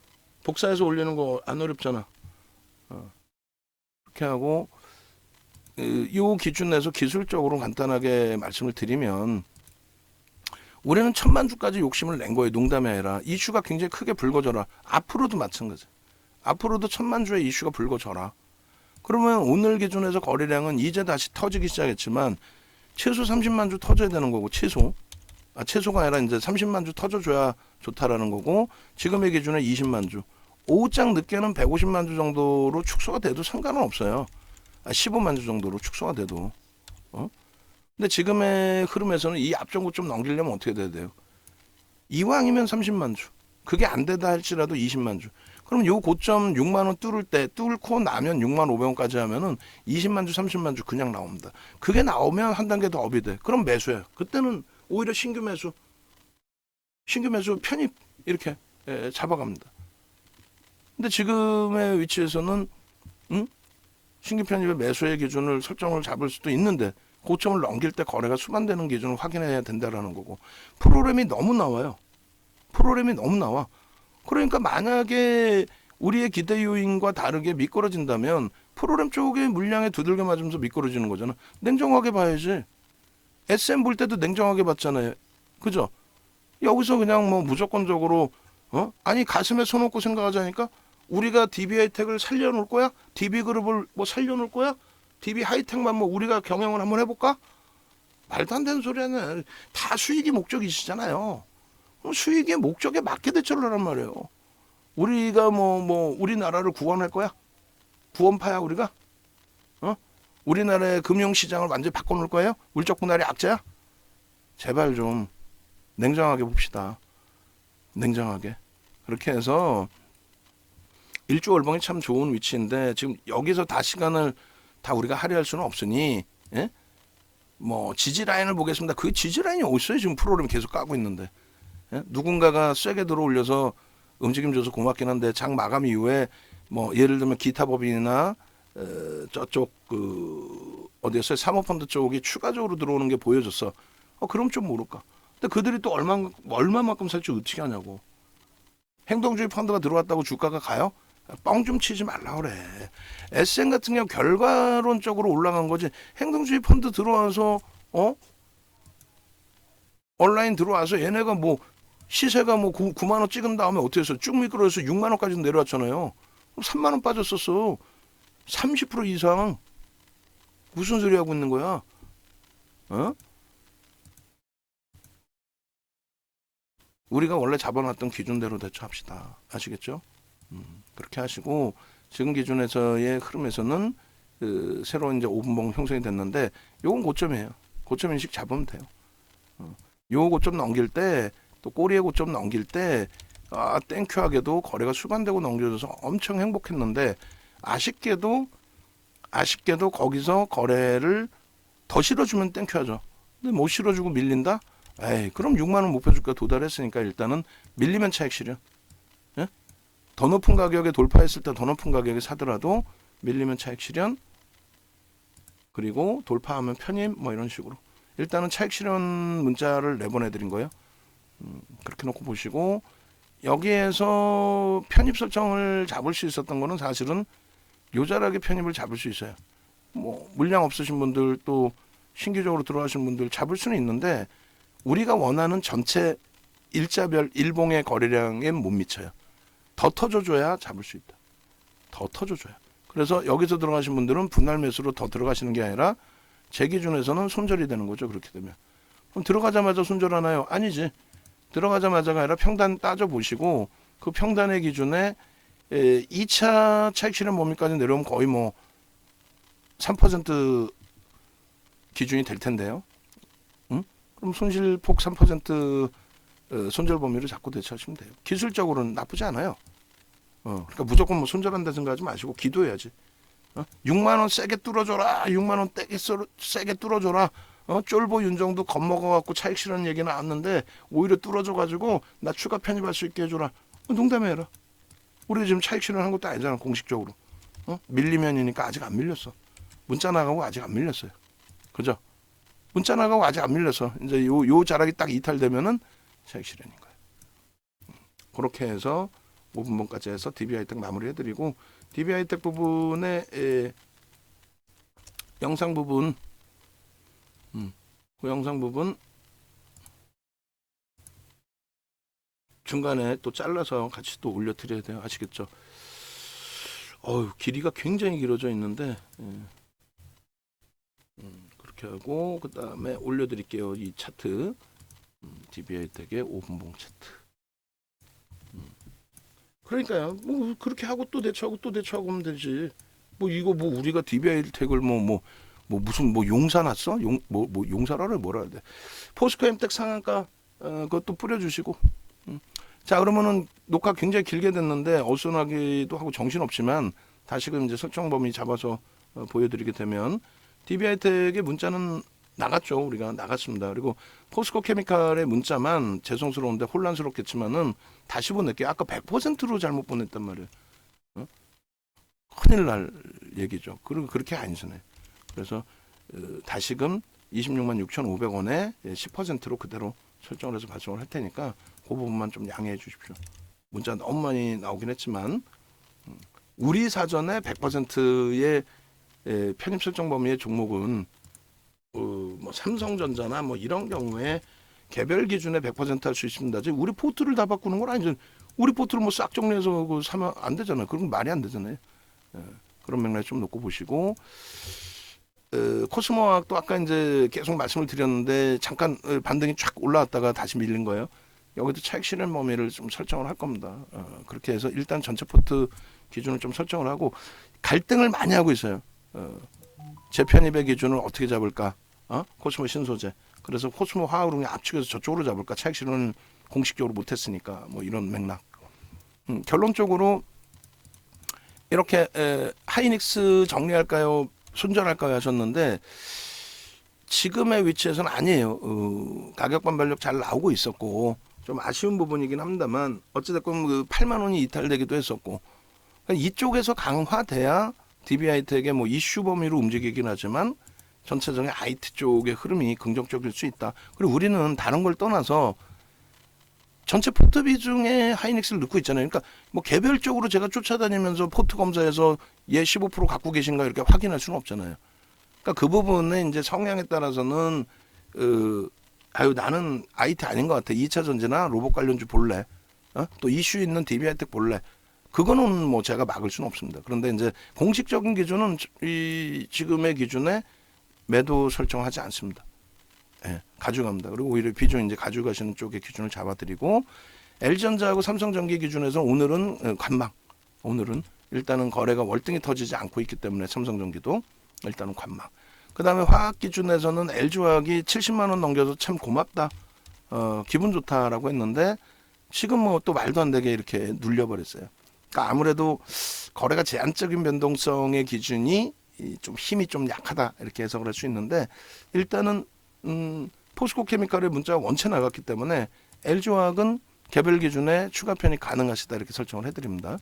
복사해서 올리는 거 안 어렵잖아. 이렇게 하고 이 기준 내에서 기술적으로 간단하게 말씀을 드리면 우리는 1000만 주까지 욕심을 낸 거예요. 농담이 아니라. 이슈가 굉장히 크게 불거져라. 앞으로도 마찬가지. 앞으로도 1000만 주의 이슈가 불거져라. 그러면 오늘 기준에서 거래량은 이제 다시 터지기 시작했지만 최소 30만 주 터져야 되는 거고 최소가 아니라 이제 30만 주 터져줘야 좋다라는 거고 지금의 기준에 20만 주. 오후장 늦게는 150만 주 정도로 축소가 돼도 상관은 없어요. 15만 주 정도로 축소가 돼도. 근데 지금의 흐름에서는 이 앞전고 좀 넘기려면 어떻게 돼야 돼요? 이왕이면 30만 주. 그게 안 되다 할지라도 20만 주. 그럼 요 고점 6만 원 뚫고 나면 6만 500원까지 하면은 20만 주, 30만 주 그냥 나옵니다. 그게 나오면 한 단계 더 업이 돼. 그럼 매수해요. 그때는 오히려 신규 매수 편입 이렇게 잡아갑니다. 근데 지금의 위치에서는 신규 편입의 매수의 기준을 설정을 잡을 수도 있는데 고점을 넘길 때 거래가 수반되는 기준을 확인해야 된다라는 거고 프로그램이 너무 나와. 그러니까 만약에 우리의 기대 요인과 다르게 미끄러진다면 프로그램 쪽에 물량에 두들겨 맞으면서 미끄러지는 거잖아. 냉정하게 봐야지. SM 볼 때도 냉정하게 봤잖아요. 그죠? 여기서 그냥 뭐 무조건적으로 아니 가슴에 손 얹고 생각하자니까 우리가 DB하이텍을 살려놓을 거야? DB그룹을 뭐 살려놓을 거야? DB하이텍만 뭐 우리가 경영을 한번 해볼까? 말도 안 되는 소리는 다 수익이 목적이시잖아요. 수익의 목적에 맞게 대처를 하란 말이에요. 우리가 뭐 우리나라를 구원할 거야? 구원파야 우리가? 우리나라의 금융시장을 완전히 바꿔놓을 거예요? 물적 분할이 악재야? 제발 좀 냉정하게 봅시다. 냉정하게. 그렇게 해서 일주월봉이 참 좋은 위치인데 지금 여기서 다 시간을 다 우리가 할애할 수는 없으니 뭐 지지 라인을 보겠습니다. 그 지지 라인이 어딨어요? 지금 프로그램 계속 까고 있는데. 누군가가 세게 들어올려서 움직임 줘서 고맙긴 한데 장 마감 이후에 뭐 예를 들면 기타 법인이나 저쪽 어디였어요? 사모펀드 쪽이 추가적으로 들어오는 게 보여졌어. 그럼 좀 모를까. 근데 그들이 또 얼마만큼 살지 어떻게 하냐고. 행동주의 펀드가 들어왔다고 주가가 가요? 뻥 좀 치지 말라 그래. SN 같은 경우 결과론적으로 올라간 거지. 행동주의 펀드 들어와서 온라인 들어와서 얘네가 뭐 시세가 뭐 9만 원 찍은 다음에 어떻게 했어? 쭉 미끄러져서 6만 원까지 내려왔잖아요. 3만 원 빠졌었어. 30% 이상. 무슨 소리 하고 있는 거야? 우리가 원래 잡아놨던 기준대로 대처합시다. 아시겠죠? 그렇게 하시고 지금 기준에서의 흐름에서는 새로운 이제 5분봉 형성이 됐는데 요건 고점이에요. 고점 인식 잡으면 돼요. 요 고점 넘길 때 또 꼬리의 고점 넘길 때 땡큐하게도 거래가 수반되고 넘겨져서 엄청 행복했는데 아쉽게도 거기서 거래를 더 실어주면 땡큐하죠. 근데 못 실어주고 밀린다? 에이, 그럼 6만 원 목표주가 도달했으니까 일단은 밀리면 차익 실현. 예? 더 높은 가격에 돌파했을 때 더 높은 가격에 사더라도 밀리면 차익 실현. 그리고 돌파하면 편입 뭐 이런 식으로. 일단은 차익 실현 문자를 내보내드린 거예요. 그렇게 놓고 보시고 여기에서 편입 설정을 잡을 수 있었던 거는 사실은 요자락의 편입을 잡을 수 있어요. 뭐 물량 없으신 분들 또 신규적으로 들어가신 분들 잡을 수는 있는데 우리가 원하는 전체 일자별 일봉의 거래량에 못 미쳐요. 더 터져줘야 잡을 수 있다. 더 터져줘야. 그래서 여기서 들어가신 분들은 분할 매수로 더 들어가시는 게 아니라 제 기준에서는 손절이 되는 거죠. 그렇게 되면. 그럼 들어가자마자 손절하나요? 아니지. 들어가자마자가 아니라 평단 따져보시고 그 평단의 기준에 2차 차익 실현 범위까지 내려오면 거의 뭐 3% 기준이 될 텐데요. 그럼 손실폭 3% 손절 범위를 잡고 대처하시면 돼요. 기술적으로는 나쁘지 않아요. 그러니까 무조건 뭐 손절한다 생각하지 마시고 기도해야지. 6만 원 세게 뚫어줘라. 6만 원 세게 뚫어줘라. 쫄보 윤정도 겁먹어갖고 차익 실현 얘기 나왔는데 오히려 뚫어줘가지고 나 추가 편입할 수 있게 해줘라. 농담해라. 우리 지금 차익 실현한 것도 아니잖아 공식적으로. 밀리면이니까 아직 안 밀렸어. 문자 나가고 아직 안 밀렸어요. 그죠? 문자 나가고 아직 안 밀렸어. 이제 요 자락이 딱 이탈되면은 차익 실현인 거예요. 그렇게 해서 5분봉까지 해서 DB하이텍 마무리해드리고 DB하이텍 부분의 영상 부분 그 영상 부분 중간에 또 잘라서 같이 또 올려드려야 돼요. 아시겠죠? 길이가 굉장히 길어져 있는데 그렇게 하고 그 다음에 올려드릴게요. 이 차트 DB하이텍의 5분봉 차트. 그러니까요. 뭐 그렇게 하고 또 대처하고 또 대처하고 하면 되지. 뭐 이거 뭐 우리가 DB하이텍을 무슨 용사 났어? 용사라를 뭐라 해야 돼? 포스코 엠텍 상한가 그것도 뿌려주시고. 자 그러면은 녹화 굉장히 길게 됐는데 어수선하기도 하고 정신없지만 다시금 이제 설정 범위 잡아서 보여드리게 되면 DB하이텍의 문자는 나갔죠. 우리가 나갔습니다. 그리고 포스코 케미칼의 문자만 죄송스러운데 혼란스럽겠지만은 다시 보낼게요. 아까 100%로 잘못 보냈단 말이에요. 큰일 날 얘기죠. 그리고 그렇게 안 쓰네. 그래서 다시금 26만 6,500원에 10%로 그대로 설정을 해서 발송을 할 테니까 그 부분만 좀 양해해 주십시오. 문자 너무 많이 나오긴 했지만 우리 사전에 100%의 편입 설정 범위의 종목은 뭐 삼성전자나 뭐 이런 경우에 개별 기준에 100% 할 수 있습니다. 우리 포트를 다 바꾸는 건 아니죠. 우리 포트를 뭐 싹 정리해서 사면 안 되잖아요. 그건 말이 안 되잖아요. 그런 맥락 좀 놓고 보시고 코스모학도 아까 이제 계속 말씀을 드렸는데 잠깐 반등이 쫙 올라왔다가 다시 밀린 거예요. 여기도 차익 실현 범위를 좀 설정을 할 겁니다. 그렇게 해서 일단 전체 포트 기준을 좀 설정을 하고 갈등을 많이 하고 있어요. 재편입의 기준을 어떻게 잡을까? 코스모 신소재. 그래서 코스모 화학으로 압축해서 저쪽으로 잡을까? 차익 실현을 공식적으로 못했으니까 뭐 이런 맥락. 결론적으로 이렇게 하이닉스 정리할까요? 손절할까요? 하셨는데 지금의 위치에서는 아니에요. 가격 반발력 잘 나오고 있었고 좀 아쉬운 부분이긴 합니다만 어찌됐건 그 8만 원이 이탈되기도 했었고 그러니까 이쪽에서 강화돼야 DB하이텍의 뭐 이슈 범위로 움직이긴 하지만 전체적인 IT 쪽의 흐름이 긍정적일 수 있다. 그리고 우리는 다른 걸 떠나서 전체 포트 비중에 하이닉스를 넣고 있잖아요. 그러니까 뭐 개별적으로 제가 쫓아다니면서 포트 검사해서 얘 15% 갖고 계신가 이렇게 확인할 수는 없잖아요. 그러니까 그 부분에 이제 성향에 따라서는 나는 IT 아닌 것 같아. 2차 전지나 로봇 관련주 볼래. 또 이슈 있는 DB하이텍 볼래. 그거는 뭐 제가 막을 수는 없습니다. 그런데 이제 공식적인 기준은 이 지금의 기준에 매도 설정하지 않습니다. 예, 가져갑니다. 그리고 오히려 비중 이제 가져가시는 쪽의 기준을 잡아드리고 LG전자하고 삼성전기 기준에서 오늘은 관망. 오늘은 일단은 거래가 월등히 터지지 않고 있기 때문에 삼성전기도 일단은 관망. 그 다음에 화학 기준에서는 LG화학이 70만 원 넘겨서 참 고맙다. 기분 좋다라고 했는데 지금 뭐 또 말도 안 되게 이렇게 눌려버렸어요. 그러니까 아무래도 거래가 제한적인 변동성의 기준이 좀 힘이 좀 약하다 이렇게 해석을 할 수 있는데 일단은 포스코 케미칼의 문자가 원체 나갔기 때문에 LG화학은 개별 기준에 추가 편입 가능하시다 이렇게 설정을 해드립니다.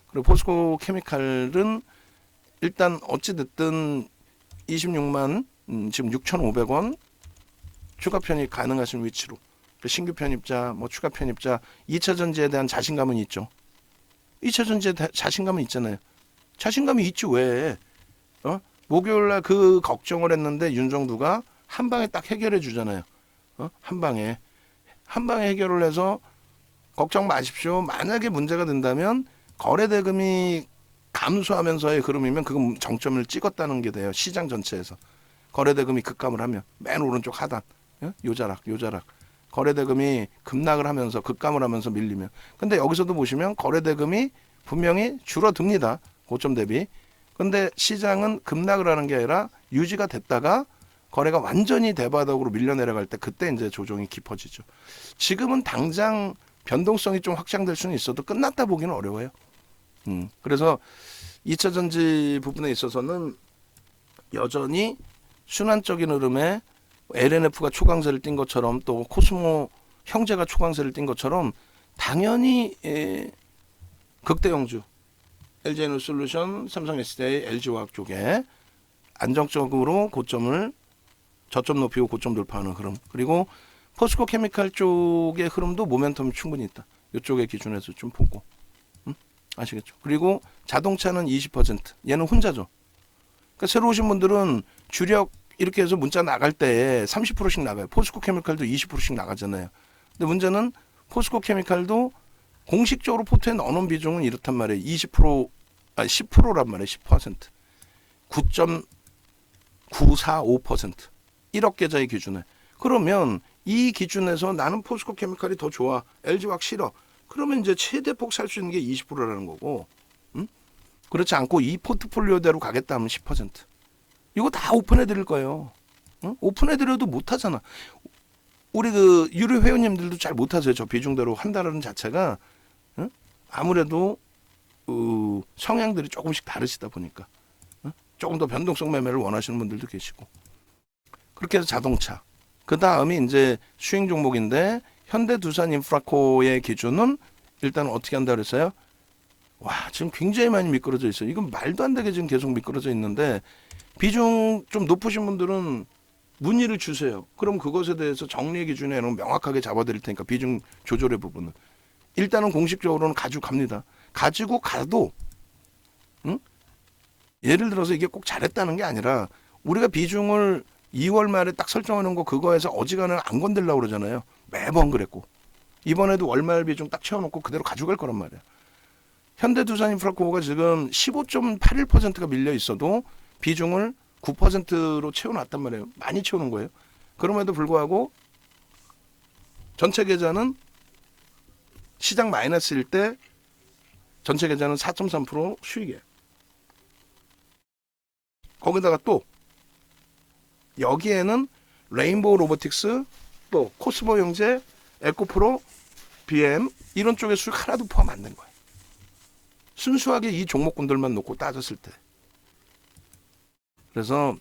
그리고 포스코 케미칼은 일단 어찌됐든 26만 지금 6,500원 추가 편입 가능하신 위치로 신규 편입자 뭐 추가 편입자 2차 전지에 대한 자신감은 있죠. 2차 전지에 자신감은 있잖아요. 자신감이 있지 왜? 목요일날 그 걱정을 했는데 윤정두가 한 방에 딱 해결해 주잖아요. 한 방에 해결을 해서 걱정 마십시오. 만약에 문제가 된다면 거래 대금이 감소하면서의 흐름이면 그건 정점을 찍었다는 게 돼요. 시장 전체에서 거래 대금이 급감을 하면 맨 오른쪽 하단 요자락 거래 대금이 급락을 하면서 급감을 하면서 밀리면 근데 여기서도 보시면 거래 대금이 분명히 줄어듭니다. 고점 대비. 근데 시장은 급락을 하는 게 아니라 유지가 됐다가 거래가 완전히 대바닥으로 밀려 내려갈 때 그때 이제 조정이 깊어지죠. 지금은 당장 변동성이 좀 확장될 수는 있어도 끝났다 보기는 어려워요. 그래서 2차 전지 부분에 있어서는 여전히 순환적인 흐름에 LNF가 초강세를 띈 것처럼 또 코스모 형제가 초강세를 띈 것처럼 당연히 극대형주 LG에너지솔루션, 삼성 SDI, LG화학 쪽에 안정적으로 고점을 저점 높이고 고점 돌파하는 흐름 그리고 포스코 케미칼 쪽의 흐름도 모멘텀이 충분히 있다. 이쪽의 기준에서 좀 보고 아시겠죠? 그리고 자동차는 20% 얘는 혼자죠. 그러니까 새로 오신 분들은 주력 이렇게 해서 문자 나갈 때 30%씩 나가요. 포스코 케미칼도 20%씩 나가잖아요. 근데 문제는 포스코 케미칼도 공식적으로 포트에 넣어놓은 비중은 이렇단 말이에요. 10%란 말이에요. 10%. 9.945%. 1억 계좌의 기준에. 그러면 이 기준에서 나는 포스코 케미칼이 더 좋아. LG화학 싫어. 그러면 이제 최대폭 살 수 있는 게 20%라는 거고. 그렇지 않고 이 포트폴리오대로 가겠다 하면 10%. 이거 다 오픈해 드릴 거예요. 오픈해 드려도 못 하잖아. 우리 그 유료 회원님들도 잘 못 하세요. 저 비중대로 한다는 자체가 아무래도 성향들이 조금씩 다르시다 보니까 조금 더 변동성 매매를 원하시는 분들도 계시고 그렇게 해서 자동차 그 다음이 이제 수익 종목인데 현대두산인프라코의 기준은 일단 어떻게 한다 그랬어요? 와 지금 굉장히 많이 미끄러져 있어요. 이건 말도 안 되게 지금 계속 미끄러져 있는데 비중 좀 높으신 분들은 문의를 주세요. 그럼 그것에 대해서 정리 기준에는 명확하게 잡아드릴 테니까 비중 조절의 부분은 일단은 공식적으로는 가지고 갑니다. 가지고 가도 예를 들어서 이게 꼭 잘했다는 게 아니라 우리가 비중을 2월 말에 딱 설정하는 거 그거에서 어지간하면 안 건들려고 그러잖아요. 매번 그랬고 이번에도 월말 비중 딱 채워놓고 그대로 가져갈 거란 말이야. 현대두산인프라코가 지금 15.81%가 밀려 있어도 비중을 9%로 채워놨단 말이에요. 많이 채우는 거예요. 그럼에도 불구하고 전체 계좌는 시장 마이너스일 때 전체 계좌는 4.3% 수익이에요. 거기다가 또 여기에는 레인보우 로보틱스, 또 코스모 형제, 에코프로, BM 이런 쪽의 수익 하나도 포함 안 된 거예요. 순수하게 이 종목군들만 놓고 따졌을 때. 그래서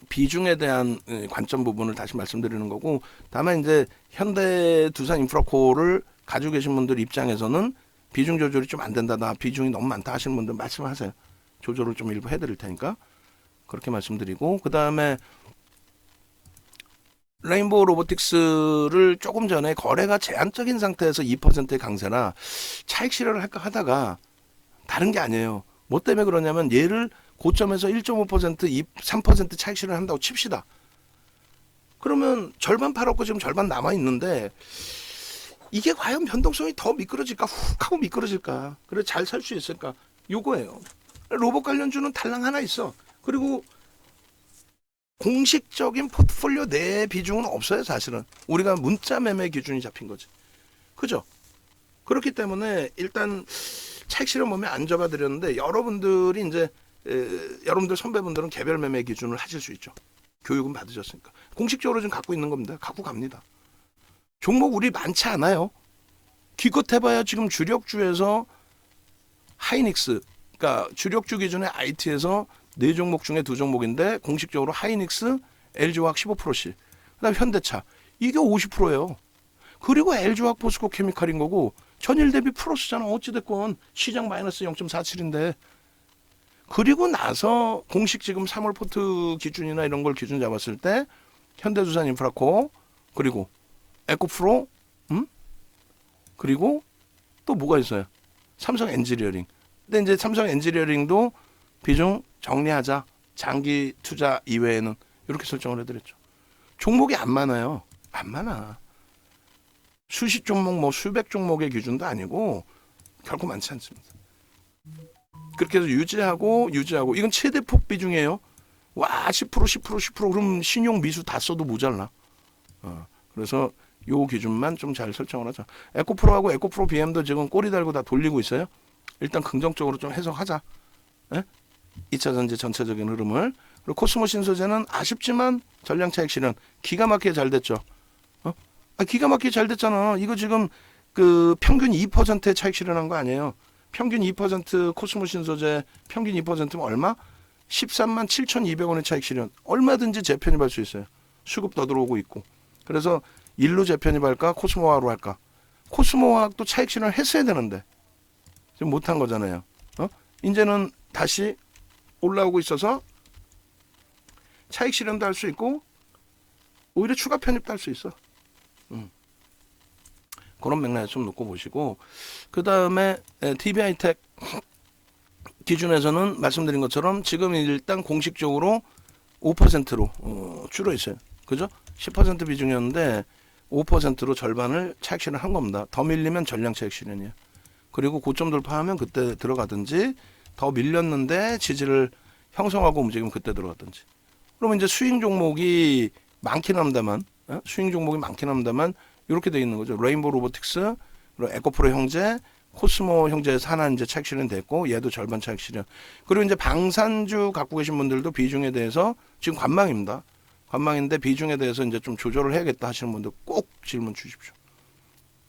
비중에 대한 관점 부분을 다시 말씀드리는 거고 다만 이제 현대두산인프라코를 가지고 계신 분들 입장에서는 비중 조절이 좀 안 된다. 나 비중이 너무 많다 하시는 분들 말씀하세요. 조절을 좀 일부 해드릴 테니까 그렇게 말씀드리고 그 다음에 레인보우 로보틱스를 조금 전에 거래가 제한적인 상태에서 2%의 강세나 차익 실현을 할까 하다가 다른 게 아니에요. 뭐 때문에 그러냐면 얘를 고점에서 1.5% 3% 차익 실현을 한다고 칩시다. 그러면 절반 팔았고 지금 절반 남아 있는데 이게 과연 변동성이 더 미끄러질까 훅 하고 미끄러질까 그래 잘 살 수 있을까 요거예요. 로봇 관련주는 달랑 하나 있어. 그리고 공식적인 포트폴리오 내 비중은 없어요. 사실은 우리가 문자 매매 기준이 잡힌 거지. 그죠? 그렇기 때문에 일단 차익 실현 범위 안 잡아드렸는데 여러분들이 이제 여러분들 선배분들은 개별 매매 기준을 하실 수 있죠. 교육은 받으셨으니까. 공식적으로 지금 갖고 있는 겁니다. 갖고 갑니다. 종목 우리 많지 않아요. 기껏 해봐야 지금 주력주에서 하이닉스, 그러니까 주력주 기준의 IT에서 4종목 중에 2종목인데 공식적으로 하이닉스, LG화학 15%씩, 그다음 현대차 이게 50%예요. 그리고 LG화학 포스코 케미칼인 거고 전일 대비 플러스잖아. 어찌됐건 시장 마이너스 0.47인데 그리고 나서 공식 지금 3월 포트 기준이나 이런 걸 기준 잡았을 때 현대두산 인프라코 그리고 에코프로 그리고 또 뭐가 있어요? 삼성 엔지니어링. 근데 이제 삼성 엔지니어링도 비중 정리하자. 장기 투자 이외에는 이렇게 설정을 해드렸죠. 종목이 안 많아요. 안 많아. 수십 종목, 뭐 수백 종목의 기준도 아니고 결코 많지 않습니다. 그렇게 해서 유지하고 이건 최대 폭 비중이에요. 와 10% 그럼 신용 미수 다 써도 모자라. 그래서 요 기준만 좀 잘 설정을 하자. 에코프로하고 에코프로 BM도 지금 꼬리 달고 다 돌리고 있어요. 일단 긍정적으로 좀 해석하자. 예? 2차 전지 전체적인 흐름을. 그리고 코스모 신소재는 아쉽지만 전량 차익 실현 기가 막히게 잘 됐죠. 기가 막히게 잘 됐잖아. 이거 지금 그 평균 2%의 차익 실현한 거 아니에요. 평균 2% 코스모 신소재 평균 2%면 얼마? 13만 7,200원의 차익 실현. 얼마든지 재편입할 수 있어요. 수급 더 들어오고 있고. 그래서 일로 재편입할까? 코스모화로 할까? 코스모화학도 차익 실현을 했어야 되는데 지금 못한 거잖아요. 이제는 다시 올라오고 있어서 차익 실현도 할 수 있고 오히려 추가 편입도 할 수 있어. 그런 맥락에 좀 놓고 보시고 그 다음에 TB하이텍 기준에서는 말씀드린 것처럼 지금 일단 공식적으로 5%로 줄어 있어요. 그죠? 10% 비중이었는데 5%로 절반을 차익 실현한 겁니다. 더 밀리면 전량 차익 실현이에요. 그리고 고점 돌파하면 그때 들어가든지 더 밀렸는데 지지를 형성하고 움직이면 그때 들어가든지. 그러면 이제 수익 종목이 많긴 합니다만 이렇게 돼 있는 거죠. 레인보우 로보틱스, 그리고 에코프로 형제, 코스모 형제 하나 이제 차익 실현 됐고 얘도 절반 차익 실현. 그리고 이제 방산주 갖고 계신 분들도 비중에 대해서 지금 관망입니다. 관망인데 비중에 대해서 이제 좀 조절을 해야겠다 하시는 분들 꼭 질문 주십시오.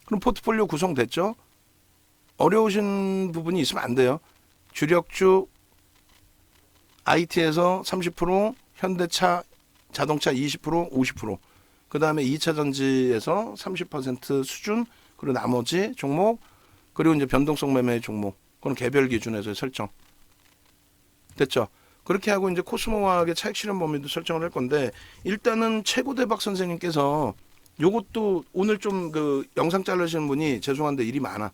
그럼 포트폴리오 구성됐죠? 어려우신 부분이 있으면 안 돼요. 주력주 IT에서 30%, 현대차, 자동차 20%, 50%. 그 다음에 2차 전지에서 30% 수준, 그리고 나머지 종목, 그리고 이제 변동성 매매의 종목. 그건 개별 기준에서 설정. 됐죠? 그렇게 하고 이제 코스모화학의 차익 실현 범위도 설정을 할 건데 일단은 최고대박 선생님께서 요것도 오늘 좀 그 영상 자르시는 분이 죄송한데 일이 많아.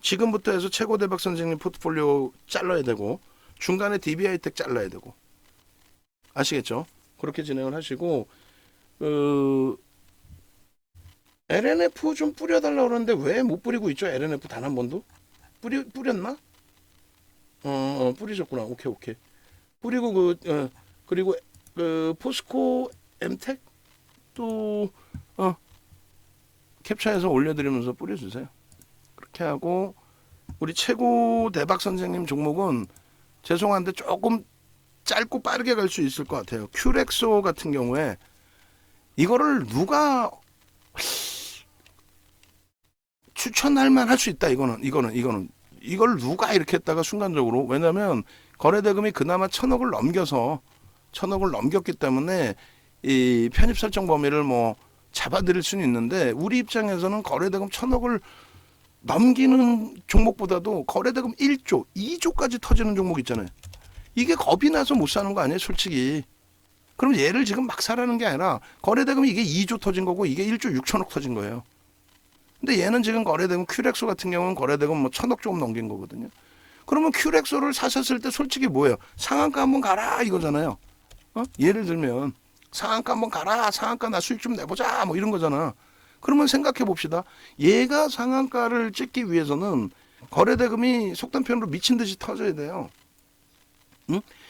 지금부터 해서 최고대박 선생님 포트폴리오 잘라야 되고 중간에 DB하이텍 잘라야 되고 아시겠죠? 그렇게 진행을 하시고 LNF 좀 뿌려달라고 그러는데 왜 못 뿌리고 있죠? LNF 단 한 번도? 뿌렸나? 뿌리셨구나. 오케이. 뿌리고 그리고 포스코 엠텍 또 캡처해서 올려드리면서 뿌려주세요. 그렇게 하고 우리 최고 대박 선생님 종목은 죄송한데 조금 짧고 빠르게 갈 수 있을 것 같아요. 큐렉소 같은 경우에 이거를 누가 추천할 만할 수 있다. 이걸 누가 이렇게 했다가 순간적으로 왜냐하면 거래대금이 그나마 1,000억을 넘겼기 때문에 이 편입 설정 범위를 뭐 잡아드릴 수는 있는데 우리 입장에서는 거래대금 1,000억을 넘기는 종목보다도 거래대금 1조, 2조까지 터지는 종목 있잖아요. 이게 겁이 나서 못 사는 거 아니에요, 솔직히. 그럼 얘를 지금 막 사라는 게 아니라 거래대금이 이게 2조 터진 거고 이게 1조 6천억 터진 거예요. 근데 얘는 지금 거래대금 큐렉소 같은 경우는 거래대금 뭐 1,000억 조금 넘긴 거거든요. 그러면 큐렉소를 사셨을 때 솔직히 뭐예요? 상한가 한번 가라 이거잖아요. 예를 들면 상한가 한번 가라, 상한가 나 수익 좀 내보자 뭐 이런 거잖아. 그러면 생각해 봅시다. 얘가 상한가를 찍기 위해서는 거래대금이 속단 표현으로 미친 듯이 터져야 돼요.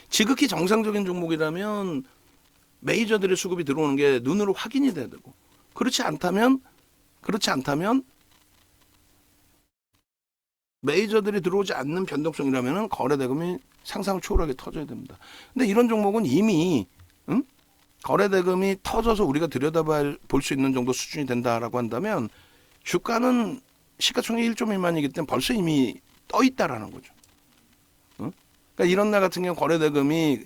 지극히 정상적인 종목이라면 메이저들의 수급이 들어오는 게 눈으로 확인이 돼야 되고, 그렇지 않다면 메이저들이 들어오지 않는 변동성이라면 거래대금이 상상을 초월하게 터져야 됩니다. 근데 이런 종목은 이미 거래대금이 터져서 우리가 들여다볼 수 있는 정도 수준이 된다라고 한다면 주가는 시가총액 1조 미만이기 때문에 벌써 이미 떠 있다라는 거죠. 그러니까 이런 날 같은 경우 거래대금이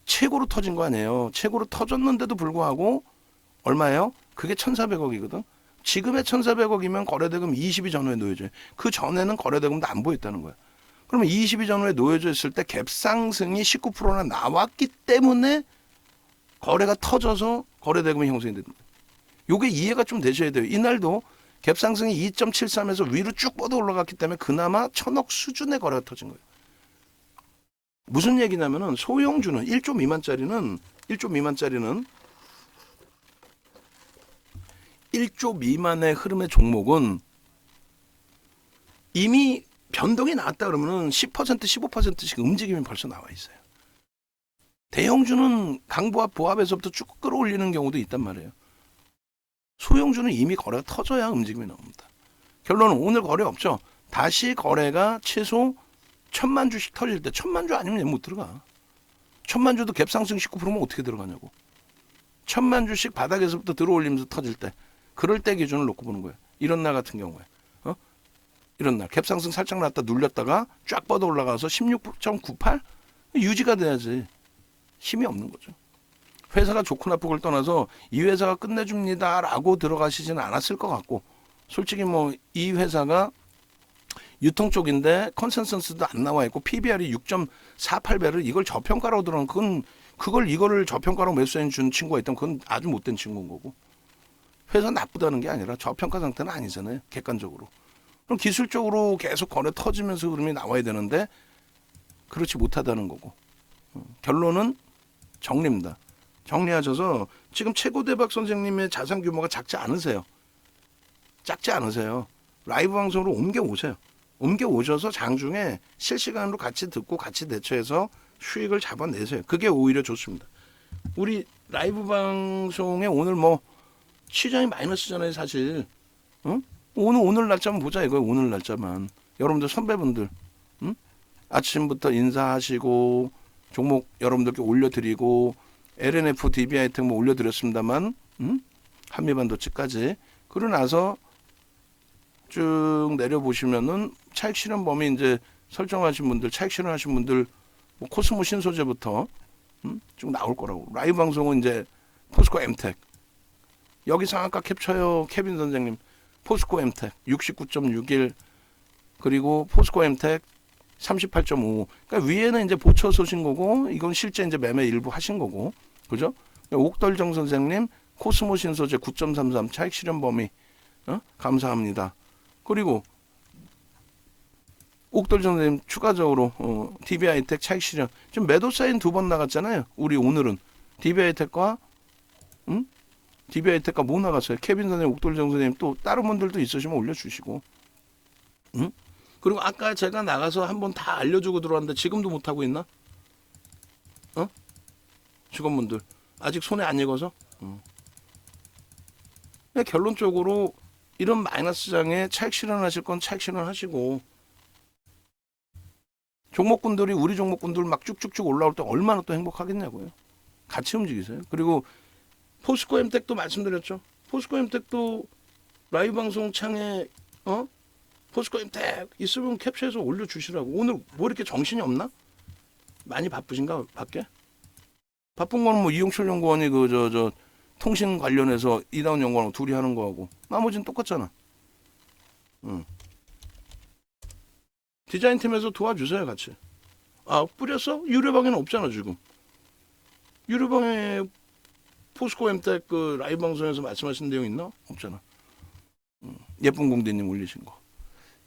최고로 터진 거 아니에요. 최고로 터졌는데도 불구하고 얼마예요? 그게 1,400억이거든. 지금의 1,400억이면 거래대금 20이 전후에 놓여져요. 그 전에는 거래대금도 안 보였다는 거야. 그러면 20이 전후에 놓여져 있을 때 갭상승이 19%나 나왔기 때문에 거래가 터져서 거래대금이 형성이 됩니다. 요게 이해가 좀 되셔야 돼요. 이날도 갭상승이 2.73에서 위로 쭉 뻗어 올라갔기 때문에 그나마 1,000억 수준의 거래가 터진 거예요. 무슨 얘기냐면은 소형주는 1조 미만짜리는 1조 미만의 흐름의 종목은 이미 변동이 나왔다 그러면은 10% 15%씩 움직임이 벌써 나와 있어요. 대형주는 강보합 보합에서부터 쭉 끌어올리는 경우도 있단 말이에요. 소형주는 이미 거래가 터져야 움직임이 나옵니다. 결론은 오늘 거래 없죠. 다시 거래가 최소 1,000만 주씩 터질 때 1,000만 주 아니면 못 들어가. 1,000만 주도 갭상승 19%면 어떻게 들어가냐고. 1,000만 주씩 바닥에서부터 들어올리면서 터질 때 그럴 때 기준을 놓고 보는 거예요. 이런 날 같은 경우에 이런 날 갭상승 살짝 났다 눌렸다가 쫙 뻗어 올라가서 16.98 유지가 돼야지. 힘이 없는 거죠. 회사가 좋고 나쁘고를 떠나서 이 회사가 끝내줍니다라고 들어가시지는 않았을 것 같고, 솔직히 뭐 이 회사가 유통 쪽인데 컨센서스도 안 나와 있고 PBR이 6.48배를 이걸 저평가라고 들어는 이거를 저평가로 매수해 준 친구가 있다면 그건 아주 못된 친구인 거고, 회사 나쁘다는 게 아니라 저평가 상태는 아니잖아요. 객관적으로. 그럼 기술적으로 계속 거래 터지면서 흐름이 나와야 되는데 그렇지 못하다는 거고, 결론은 정리입니다. 정리하셔서 지금 최고대박 선생님의 자산 규모가 작지 않으세요. 라이브 방송으로 옮겨오세요. 옮겨오셔서 장중에 실시간으로 같이 듣고 같이 대처해서 수익을 잡아내세요. 그게 오히려 좋습니다. 우리 라이브 방송에 오늘 뭐 시장이 마이너스잖아요, 사실. 오늘 날짜만 보자 이거예요. 오늘 날짜만. 여러분들 선배분들 아침부터 인사하시고 종목 여러분들께 올려드리고 LNF, DB하이텍 뭐 올려드렸습니다만 한미반도체까지. 그러고 나서 쭉 내려보시면은 차익 실현 범위 이제 설정하신 분들, 차익 실현하신 분들 뭐 코스모 신소재부터 쭉 나올 거라고. 라이브 방송은 이제 포스코 엠텍. 여기 상한가 캡쳐요, 케빈 선생님. 포스코 엠텍 69.61 그리고 포스코 엠텍 38.5. 그러니까 위에는 이제 보초 쏘신 거고, 이건 실제 이제 매매 일부 하신 거고, 그죠? 옥돌정 선생님 코스모 신소재 9.33 차익 실현 범위 감사합니다. 그리고 옥돌정 선생님 추가적으로 DB하이텍 차익 실현 지금 매도 사인 2번 나갔잖아요. 우리 오늘은 DB하이텍과 DB하이텍과 뭐 나갔어요? 케빈 선생님, 옥돌정 선생님 또 다른 분들도 있으시면 올려주시고, 그리고 아까 제가 나가서 한번 다 알려주고 들어왔는데 지금도 못하고 있나? 직원분들 아직 손에 안 익어서? 결론적으로 이런 마이너스 장에 차익 실현하실 건 차익 실현하시고, 종목군들이 우리 종목군들 막 쭉쭉쭉 올라올 때 얼마나 또 행복하겠냐고요. 같이 움직이세요. 그리고 포스코 엠텍도 말씀드렸죠. 포스코 엠텍도 라이브 방송 창에 포스코 엠텍 있으면 캡처해서 올려주시라고. 오늘 뭐 이렇게 정신이 없나? 많이 바쁘신가 밖에? 바쁜 거는 뭐 이용철 연구원이 저 통신 관련해서 이다운 연구원하고 둘이 하는 거하고 나머지는 똑같잖아. 디자인팀에서 도와주세요, 같이. 아, 뿌렸어? 유료방에는 없잖아, 지금. 유료방에 포스코 엠텍 그 라이브 방송에서 말씀하신 내용 있나? 없잖아. 예쁜 공대님 올리신 거.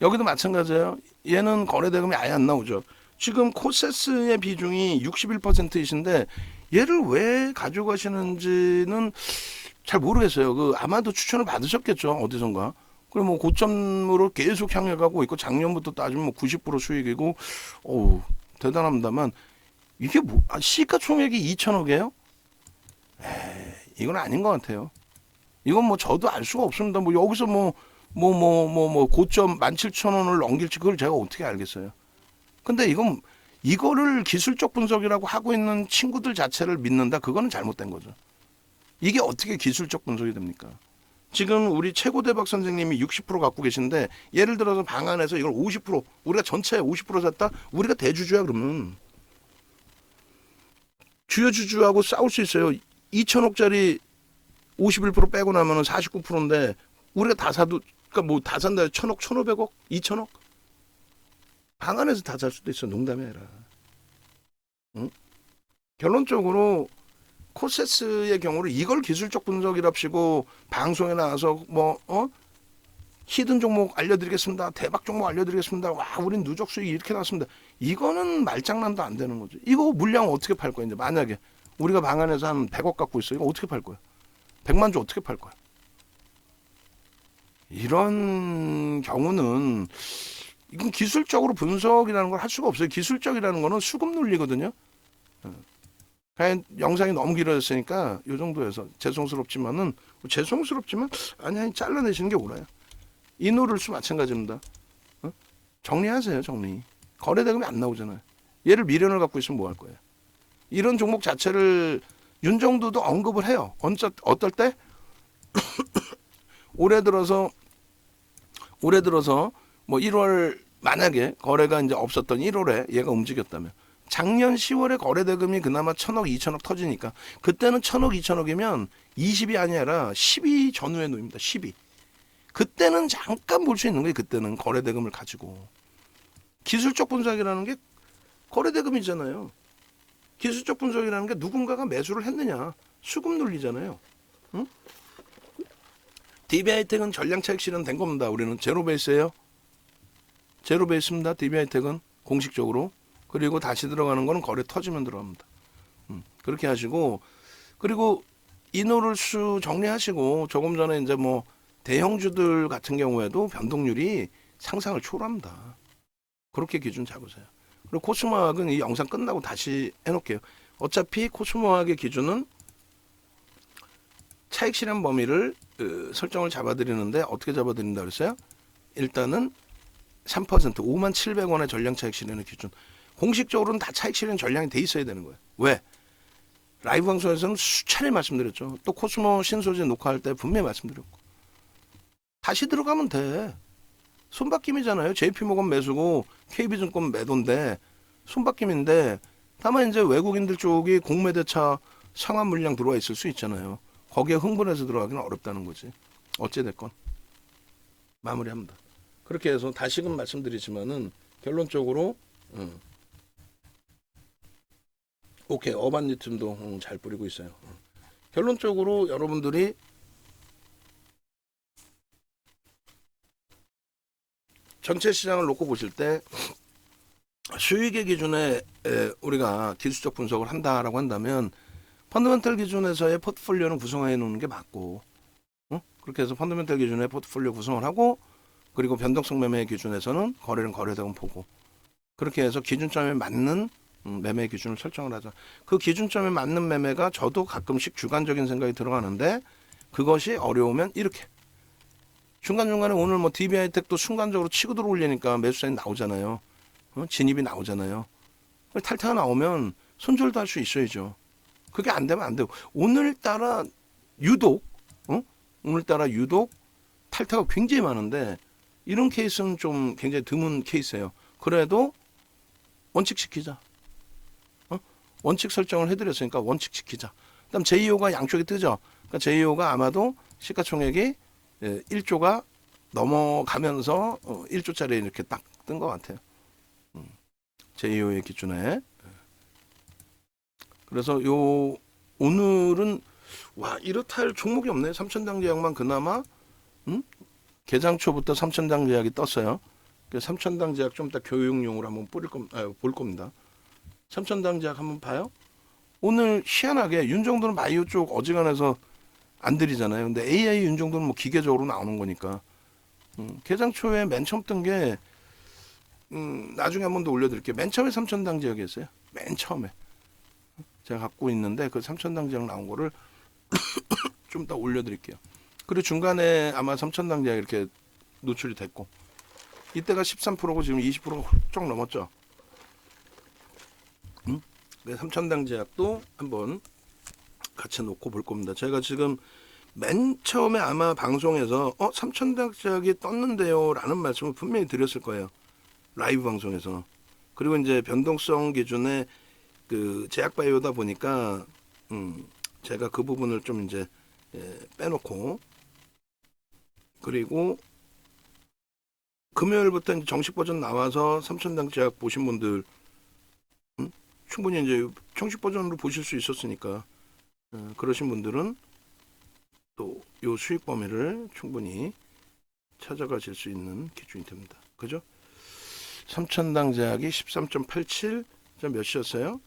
여기도 마찬가지예요. 얘는 거래대금이 아예 안 나오죠. 지금 코세스의 비중이 61%이신데 얘를 왜 가져가시는지는 잘 모르겠어요. 그 아마도 추천을 받으셨겠죠, 어디선가. 그리고 뭐 고점으로 계속 향해 가고 있고, 작년부터 따지면 뭐 90% 수익이고, 대단합니다만 이게 뭐 시가총액이 2천억이에요? 이건 아닌 것 같아요. 이건 뭐 저도 알 수가 없습니다. 뭐 여기서 고점 17,000원을 넘길지 그걸 제가 어떻게 알겠어요. 근데 이거를 기술적 분석이라고 하고 있는 친구들 자체를 믿는다. 그거는 잘못된 거죠. 이게 어떻게 기술적 분석이 됩니까? 지금 우리 최고 대박 선생님이 60% 갖고 계신데 예를 들어서 방안에서 이걸 50% 우리가 전체 50% 샀다. 우리가 대주주야 그러면 주요 주주하고 싸울 수 있어요. 2천억짜리 51% 빼고 나면은 49%인데 우리가 다 사도 그러니까 뭐 다 산다 1,000억, 1,500억, 2천억 방안에서 다 살 수도 있어. 농담이 아니라. 응? 결론적으로 코세스의 경우를 이걸 기술적 분석이랍시고 방송에 나와서 히든 종목 알려드리겠습니다. 대박 종목 알려드리겠습니다. 와, 우린 누적 수익이 이렇게 났습니다. 이거는 말장난도 안 되는 거죠. 이거 물량 어떻게 팔 거야? 이제 만약에 우리가 방안에서 한 100억 갖고 있어. 이거 어떻게 팔 거야? 100만 주 어떻게 팔 거야? 이런 경우는 이건 기술적으로 분석이라는 걸 할 수가 없어요. 기술적이라는 거는 수급 논리거든요. 그냥 영상이 너무 길어졌으니까 이 정도에서 죄송스럽지만 아니 잘라내시는 게 옳아요. 이노를수 마찬가지입니다. 정리하세요. 정리. 거래대금이 안 나오잖아요. 얘를 미련을 갖고 있으면 뭐 할 거예요. 이런 종목 자체를 윤정도도 언급을 해요. 어떨 때? 올해 들어서 뭐 1월 만약에 거래가 이제 없었던 1월에 얘가 움직였다면 작년 10월에 거래대금이 그나마 1,000억, 2,000억 터지니까 그때는 1,000억, 2,000억이면 20이 아니라 12 전후에 놓입니다. 12. 그때는 잠깐 볼 수 있는 거예요. 그때는 거래대금을 가지고. 기술적 분석이라는 게 거래대금이잖아요. 기술적 분석이라는 게 누군가가 매수를 했느냐. 수급 논리잖아요. 응? DB하이텍은 전량차익 실현된 겁니다. 우리는 제로 베이스예요. 제로 베이스입니다. DB하이텍은 공식적으로. 그리고 다시 들어가는 거는 거래 터지면 들어갑니다. 그렇게 하시고 그리고 이노를수 정리하시고 조금 전에 이제 뭐 대형주들 같은 경우에도 변동률이 상상을 초월합니다. 그렇게 기준 잡으세요. 그리고 코스모학은 이 영상 끝나고 다시 해놓을게요. 어차피 코스모학의 기준은 차익 실현 범위를 설정을 잡아드리는데 어떻게 잡아드린다 그랬어요? 일단은 3% 57,000원의 전량 차익 실현의 기준. 공식적으로는 다 차익 실현 전량이 돼 있어야 되는 거예요. 왜? 라이브 방송에서는 수차례 말씀드렸죠. 또 코스모 신소재 녹화할 때 분명히 말씀드렸고. 다시 들어가면 돼. 손바뀜이잖아요. JP모건 매수고 KB증권 매도인데 손바뀜인데 다만 이제 외국인들 쪽이 공매대차 상환 물량 들어와 있을 수 있잖아요. 거기에 흥분해서 들어가기는 어렵다는 거지. 어찌됐건 마무리합니다. 그렇게 해서 다시금 말씀드리지만은 결론적으로 오케이 어반 리튬도 잘 뿌리고 있어요. 결론적으로 여러분들이 전체 시장을 놓고 보실 때 수익의 기준에 우리가 기술적 분석을 한다라고 한다면 펀더멘털 기준에서의 포트폴리오는 구성해 놓는 게 맞고 그렇게 해서 펀더멘털 기준의 포트폴리오 구성을 하고 그리고 변동성 매매 기준에서는 거래는 거래대금 보고 그렇게 해서 기준점에 맞는 매매 기준을 설정을 하자. 그 기준점에 맞는 매매가 저도 가끔씩 주관적인 생각이 들어가는데 그것이 어려우면 이렇게 중간중간에 오늘 뭐 DB하이텍도 순간적으로 치고 들어올리니까 매수사인 나오잖아요. 진입이 나오잖아요. 탈퇴가 나오면 손절도 할 수 있어야죠. 그게 안 되면 안 되고 오늘따라 유독 탈퇴가 굉장히 많은데 이런 케이스는 좀 굉장히 드문 케이스예요. 그래도 원칙 지키자. 원칙 설정을 해드렸으니까 원칙 지키자. 그다음 제2호가 양쪽에 뜨죠. 그러니까 제2호가 아마도 시가총액이 1조가 넘어가면서 1조짜리 이렇게 딱 뜬 것 같아요. 제2호의 기준에. 그래서 오늘은 와 이렇다 할 종목이 없네. 삼천당 제약만 그나마 개장 초부터 삼천당 제약이 떴어요. 삼천당 제약 좀 이따 교육용으로 한번 볼 겁니다. 삼천당 제약 한번 봐요. 오늘 희한하게 윤정도는 바이오 쪽 어지간해서 안 들이잖아요. 근데 AI 윤정도는 뭐 기계적으로 나오는 거니까. 개장 초에 맨 처음 뜬 게 나중에 한 번 더 올려드릴게요. 맨 처음에 삼천당 지역이었어요. 맨 처음에. 제가 갖고 있는데 그 3,000당장 나온 거를 좀 이따 올려드릴게요. 그리고 중간에 아마 3,000당장 이렇게 노출이 됐고 이때가 13%고 지금 20%가 훌쩍 넘었죠. 3,000당 제약도 한번 같이 놓고 볼 겁니다. 제가 지금 맨 처음에 아마 방송에서 3,000당 제약이 떴는데요 라는 말씀을 분명히 드렸을 거예요. 라이브 방송에서. 그리고 이제 변동성 기준의 그 제약바이오다 보니까 제가 그 부분을 좀 이제 빼놓고, 그리고 금요일부터 이제 정식 버전 나와서 3,000당 제약 보신 분들 충분히 이제 정식 버전으로 보실 수 있었으니까 그러신 분들은 또 요 수익 범위를 충분히 찾아가실 수 있는 기준이 됩니다. 그죠? 3,000당 제약이 13.87, 몇 시였어요?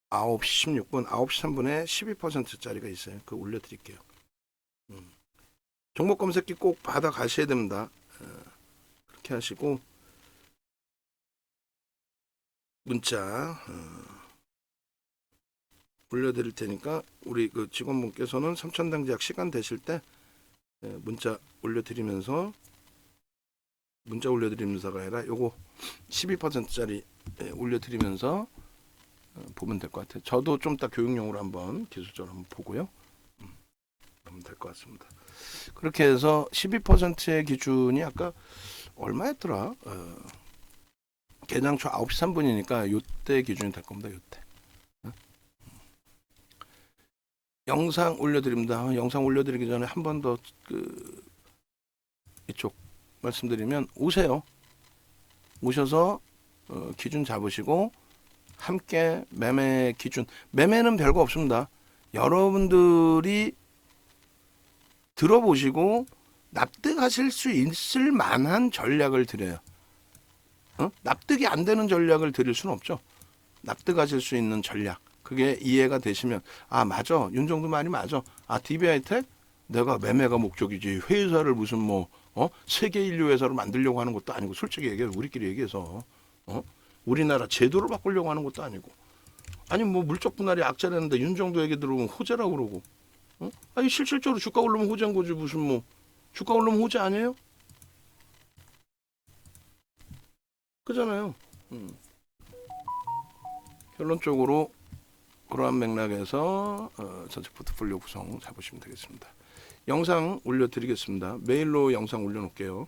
9시 16분, 9시 3분에 12%짜리가 있어요. 그거 올려드릴게요. 종목 검색기 꼭 받아 가셔야 됩니다. 그렇게 하시고 문자 올려드릴 테니까 우리 그 직원분께서는 3,000당 제약 시간 되실 때 문자 올려드리면서가 아니라 요거 12%짜리 올려드리면서 보면 될 것 같아요. 저도 좀 이따 교육용으로 한번 기술적으로 한번 보고요. 보면 될 것 같습니다. 그렇게 해서 12%의 기준이 아까 얼마였더라? 개장 초 9시 3분이니까 요때 기준이 될 겁니다. 요때. 영상 올려드립니다. 영상 올려드리기 전에 한 번 더 이쪽 말씀드리면 오세요. 오셔서 기준 잡으시고 함께 매매 기준, 매매는 별거 없습니다. 여러분들이 들어보시고 납득하실 수 있을 만한 전략을 드려요. 납득이 안 되는 전략을 드릴 수는 없죠. 납득하실 수 있는 전략, 그게 이해가 되시면 맞아, 윤정도 말이 맞아. DB하이텍 내가 매매가 목적이지 회사를 무슨 세계 인류 회사로 만들려고 하는 것도 아니고, 솔직히 얘기해서 우리끼리 얘기해서 우리나라 제도를 바꾸려고 하는 것도 아니고, 아니 물적 분할이 악재라는데 윤정도 얘기 들어보면 호재라고 그러고, 아니 실질적으로 주가 오르면 호재인 거지, 무슨 주가 오르면 호재 아니에요? 그잖아요. 결론적으로 그러한 맥락에서 전체 포트폴리오 구성 잡으시면 되겠습니다. 영상 올려드리겠습니다. 메일로 영상 올려놓을게요.